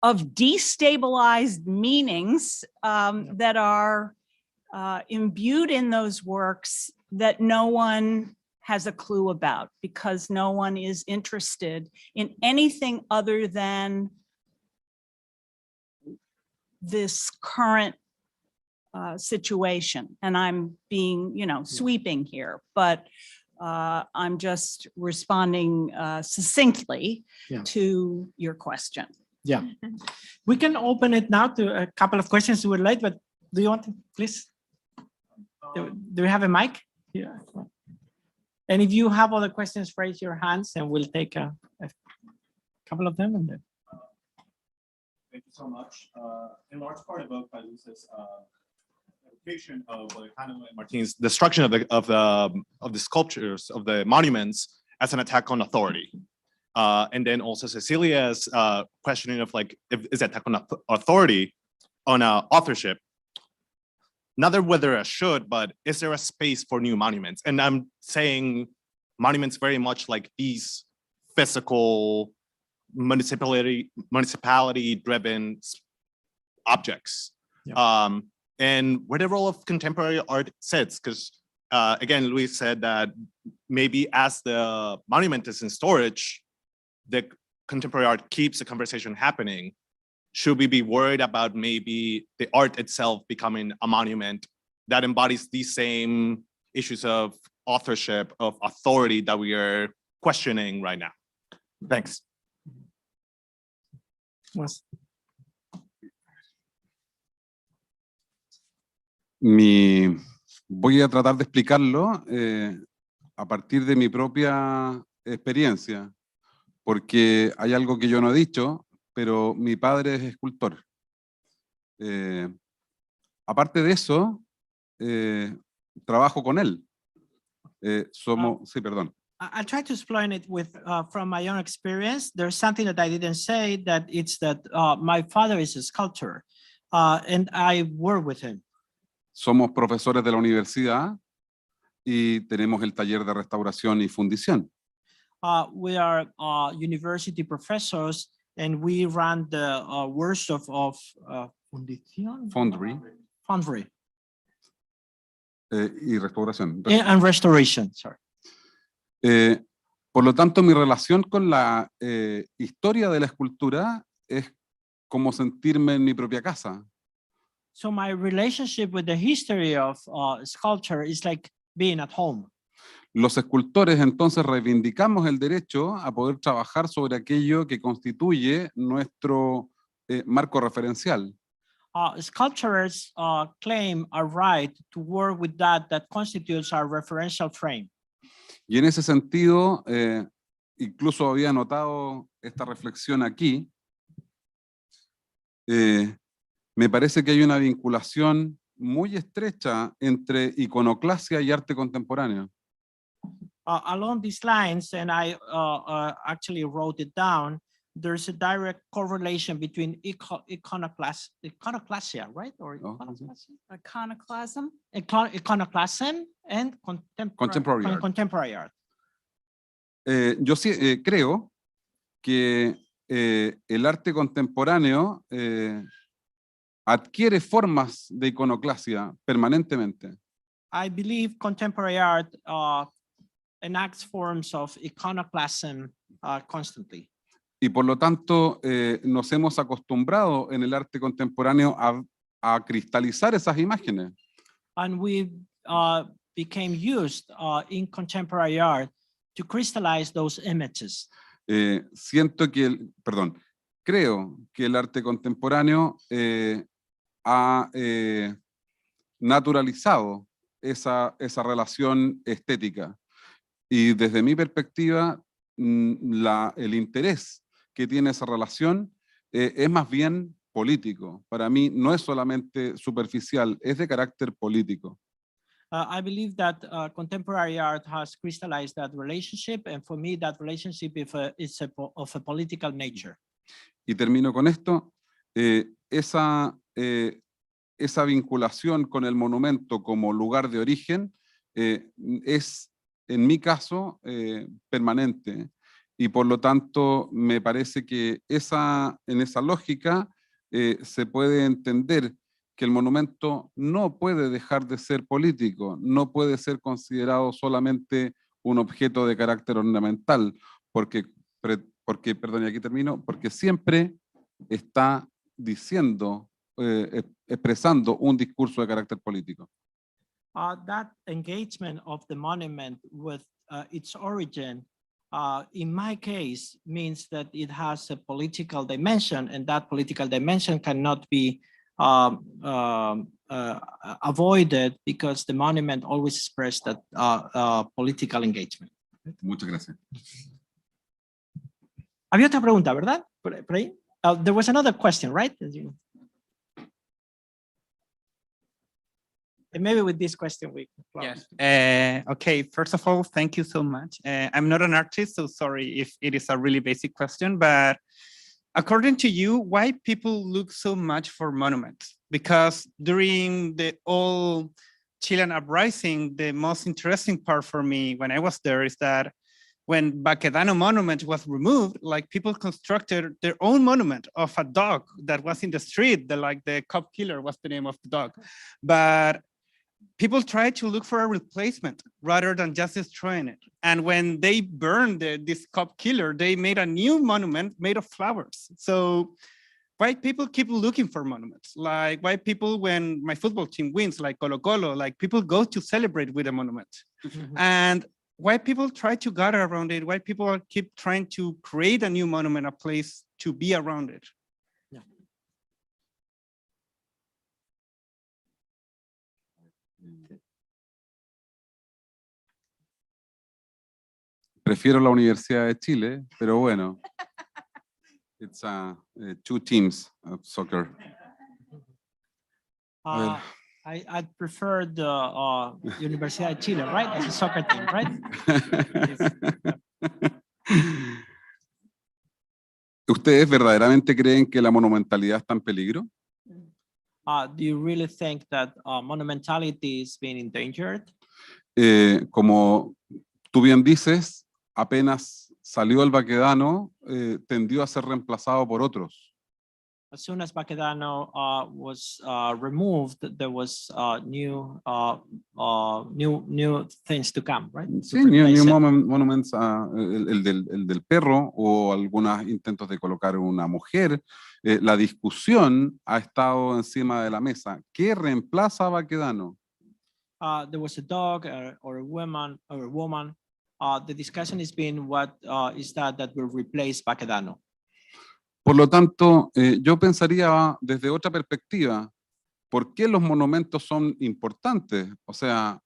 of destabilized meanings that are imbued in those works that no one has a clue about, because no one is interested in anything other than this current situation. And I'm being, sweeping here, but I'm just responding succinctly to your question. Yeah. We can open it now to a couple of questions we would like, but do you want to, please? Do we have a mic? Yeah. And if you have other questions, raise your hands and we'll take a couple of them. And then. Thank you so much. In large part about Palusa's application of Alejandro and Martin's destruction of the sculptures, of the monuments, as an attack on authority. And then also Cecilia's questioning of is that attack on authority, on authorship, not that whether it should, but is there a space for new monuments? And I'm saying monuments very much like these physical, municipality driven objects. Yeah. And where the role of contemporary art sits, because again, Luis said that maybe as the monument is in storage, the contemporary art keeps the conversation happening. Should we be worried about maybe the art itself becoming a monument that embodies these same issues of authorship, of authority that we are questioning right now? Thanks. Voy a tratar de explicarlo a partir de mi propia experiencia, porque hay algo que yo no he dicho, pero mi padre es escultor. Aparte de eso, trabajo con él. Sí, perdón. I'll try to explain it from my own experience. There's something that I didn't say, that it's that my father is a sculptor and I work with him. Somos profesores de la universidad y tenemos el taller de restauración y fundición. We are university professors and we run the workshop of Foundry. Y restauración. And restoration, sorry. Por lo tanto, mi relación con la historia de la escultura es como sentirme en mi propia casa. So my relationship with the history of sculpture is like being at home. Los escultores entonces reivindicamos el derecho a poder trabajar sobre aquello que constituye nuestro marco referencial. Sculptors claim a right to work with that constitutes our referential frame. Y en ese sentido, incluso había notado esta reflexión aquí, me parece que hay una vinculación muy estrecha entre iconoclasia y arte contemporáneo. Along these lines, and I actually wrote it down, there's a direct correlation between iconoclasia, right? Or Iconoclasm? Iconoclasm and contemporary art. Yo sí creo que el arte contemporáneo adquiere formas de iconoclasia permanentemente. I believe contemporary art enacts forms of iconoclasm constantly. Y por lo tanto, nos hemos acostumbrado en el arte contemporáneo a cristalizar esas imágenes. And we became used in contemporary art to crystallize those images. Creo que el arte contemporáneo ha naturalizado esa relación estética. Y desde mi perspectiva, el interés que tiene esa relación es más bien político. Para mí no es solamente superficial, es de carácter político. I believe that contemporary art has crystallized that relationship, and for me, that relationship is of a political nature. Y termino con esto. Esa vinculación con el monumento como lugar de origen es, en mi caso, permanente. Y por lo tanto, me parece que en esa lógica se puede entender que el monumento no puede dejar de ser político, no puede ser considerado solamente un objeto de carácter ornamental, porque perdón, y aquí termino, porque siempre está diciendo, expresando un discurso de carácter político. That engagement of the monument with its origin, in my case, means that it has a political dimension, and that political dimension cannot be avoided because the monument always expressed that political engagement. Muchas gracias. Había otra pregunta, ¿verdad? Por ahí. There was another question, right? And maybe with this question we close. Yes. Okay, first of all, thank you so much. I'm not an artist, so sorry if it is a really basic question, but according to you, why people look so much for monuments? Because during the old Chilean uprising, the most interesting part for me when I was there is that when Baquedano monument was removed, like people constructed their own monument of a dog that was in the street, the cop killer was the name of the dog. But people tried to look for a replacement rather than just destroying it. And when they burned this cop killer, they made a new monument made of flowers. So why people keep looking for monuments? Like why people, when my football team wins, like Colo Colo, like people go to celebrate with a monument. And why people try to gather around it, why people keep trying to create a new monument, a place to be around it. Yeah. Prefiero la Universidad de Chile, pero bueno. It's two teams of soccer. I prefer the Universidad de Chile, right? As a soccer team, right? ¿Ustedes verdaderamente creen que la monumentalidad está en peligro? Do you really think that monumentality is being endangered? Como tú bien dices, apenas salió el Baquedano, tendió a ser reemplazado por otros. As soon as Baquedano was removed, there was new things to come, right? Sí, new monuments, el del perro o algunos intentos de colocar una mujer. La discusión ha estado encima de la mesa. ¿Qué reemplaza a Baquedano? There was a dog or a woman. The discussion has been what is that will replace Baquedano. Por lo tanto, yo pensaría desde otra perspectiva, ¿por qué los monumentos son importantes? O sea,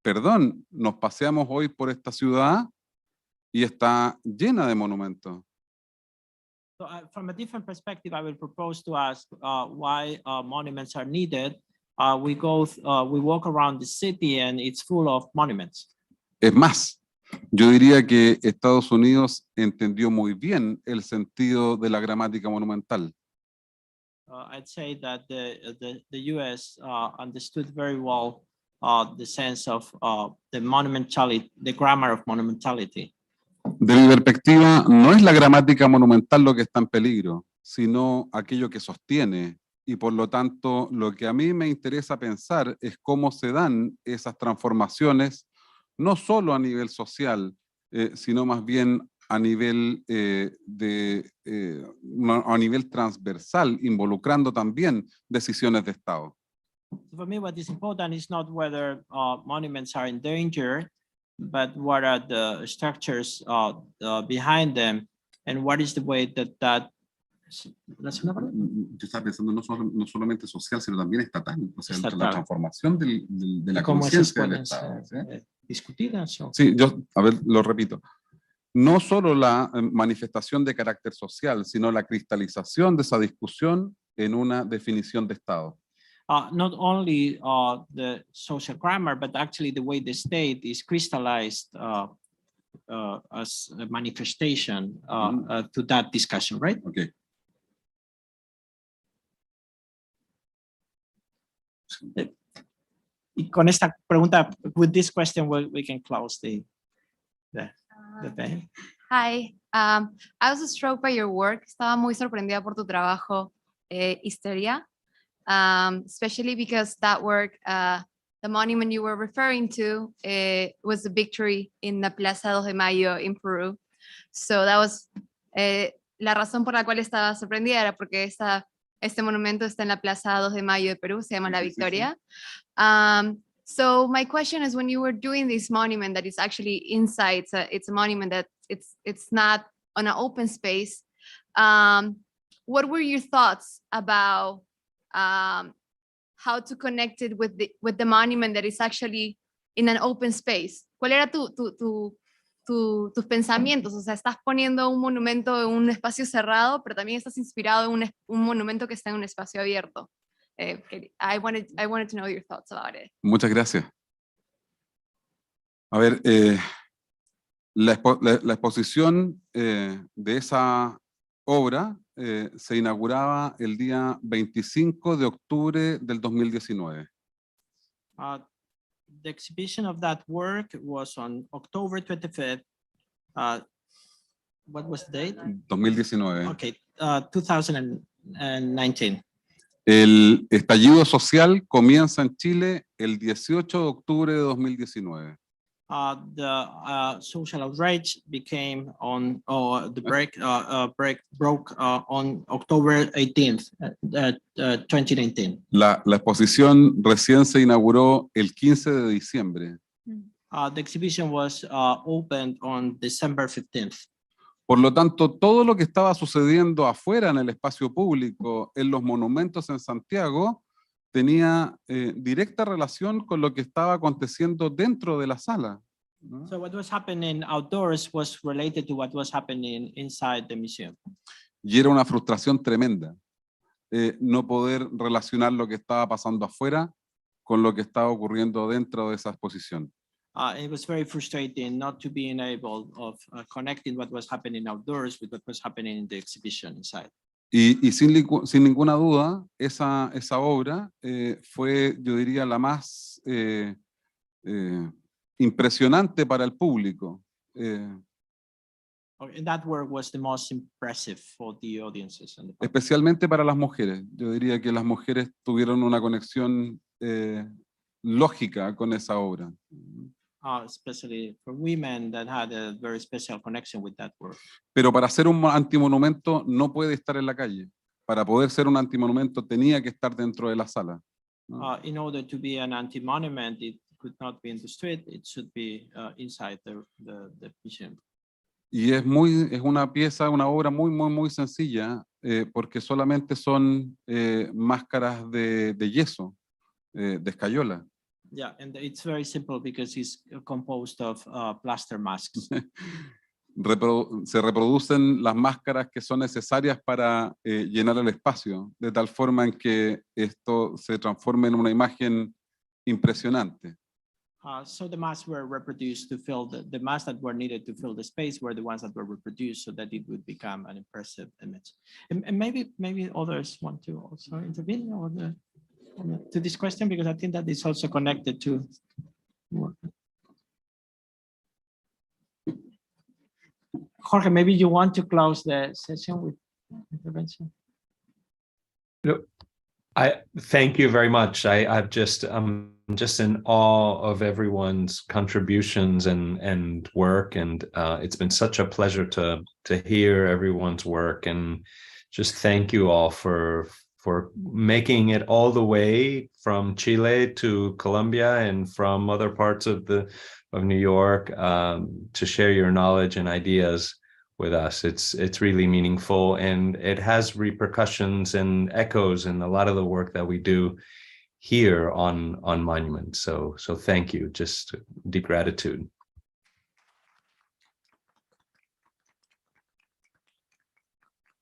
perdón, nos paseamos hoy por esta ciudad y está llena de monumentos. So, from a different perspective, I will propose to ask why monuments are needed. We walk around the city and it's full of monuments. Es más, yo diría que Estados Unidos entendió muy bien el sentido de la gramática monumental. I'd say that the U.S. Understood very well the sense of the monumentality, the grammar of monumentality. De mi perspectiva, no es la gramática monumental lo que está en peligro, sino aquello que sostiene. Y por lo tanto, lo que a mí me interesa pensar es cómo se dan esas transformaciones, no solo a nivel social, sino más bien a nivel, a nivel transversal, involucrando también decisiones de Estado. So for me, what is important is not whether monuments are in danger, but what are the structures behind them, and what is the way that Yo estaba pensando no solamente social, sino también estatal, o sea, Estatal. la transformación de la cómo esas conciencia del pueden Estado. ser discutidas. Sí, a ver, lo repito. No solo la manifestación de carácter social, sino la cristalización de esa discusión en una definición de Estado. not only the social grammar, but actually the way the state is crystallized as a manifestation to that discussion, right? Okay. Y con esta pregunta, with this question, we can close the thing. Hi, I was struck by your work. Estaba muy sorprendida por tu trabajo, Histeria, especially because that work, the monument you were referring to, was the victory in the Plaza 2 de Mayo in Peru. So that was la razón por la cual estaba sorprendida era porque este monumento está en la Plaza 2 de Mayo de Perú, se llama La Victoria. So my question is, when you were doing this monument that is actually inside, it's a monument that it's not on an open space. What were your thoughts about how to connect it with the monument that is actually in an open space? ¿Cuál era tus pensamientos? O sea, estás poniendo un monumento en un espacio cerrado, pero también estás inspirado en un monumento que está en un espacio abierto. I wanted to know your thoughts about it. Muchas gracias. A ver, la exposición de esa obra se inauguraba el día 25 de octubre del 2019. The exhibition of that work was on October 25th. What was the date? 2019. Okay, 2019. El estallido social comienza en Chile el 18 de octubre de 2019. The social outrage became on the broke on October 18th, 2019. La exposición recién se inauguró el 15 de diciembre. The exhibition was opened on December 15th. Por lo tanto, todo lo que estaba sucediendo afuera en el espacio público, en los monumentos en Santiago, tenía directa relación con lo que estaba aconteciendo dentro de la sala. So what was happening outdoors was related to what was happening inside the museum. Y era una frustración tremenda no poder relacionar lo que estaba pasando afuera con lo que estaba ocurriendo dentro de esa exposición. It was very frustrating not to be enabled of connecting what was happening outdoors with what was happening in the exhibition inside. Y sin ninguna duda, esa obra fue, yo diría, la más impresionante para el público. And that work was the most impressive for the audiences. And the public. Especialmente para las mujeres. Yo diría que las mujeres tuvieron una conexión lógica con esa obra. Especially for women that had a very special connection with that work. Pero para ser un antimonumento no puede estar en la calle. Para poder ser un antimonumento tenía que estar dentro de la sala. In order to be an anti-monument, it could not be in the street, it should be inside the museum. Y es una pieza, una obra muy sencilla, porque solamente son máscaras de yeso, de escayola. Yeah, and it's very simple because it's composed of plaster masks. Se reproducen las máscaras que son necesarias para llenar el espacio, de tal forma en que esto se transforme en una imagen impresionante. So the masks were reproduced to fill the masks that were needed to fill the space were the ones that were reproduced so that it would become an impressive image. And maybe others want to also intervene to this question, because I think that is also connected to. Jorge, maybe you want to close the session with intervention. I thank you very much. I'm just in awe of everyone's contributions and work, and it's been such a pleasure to hear everyone's work, and just thank you all for making it all the way from Chile to Colombia and from other parts of New York to share your knowledge and ideas with us. It's really meaningful, and it has repercussions and echoes in a lot of the work that we do here on Monument. So thank you, just deep gratitude.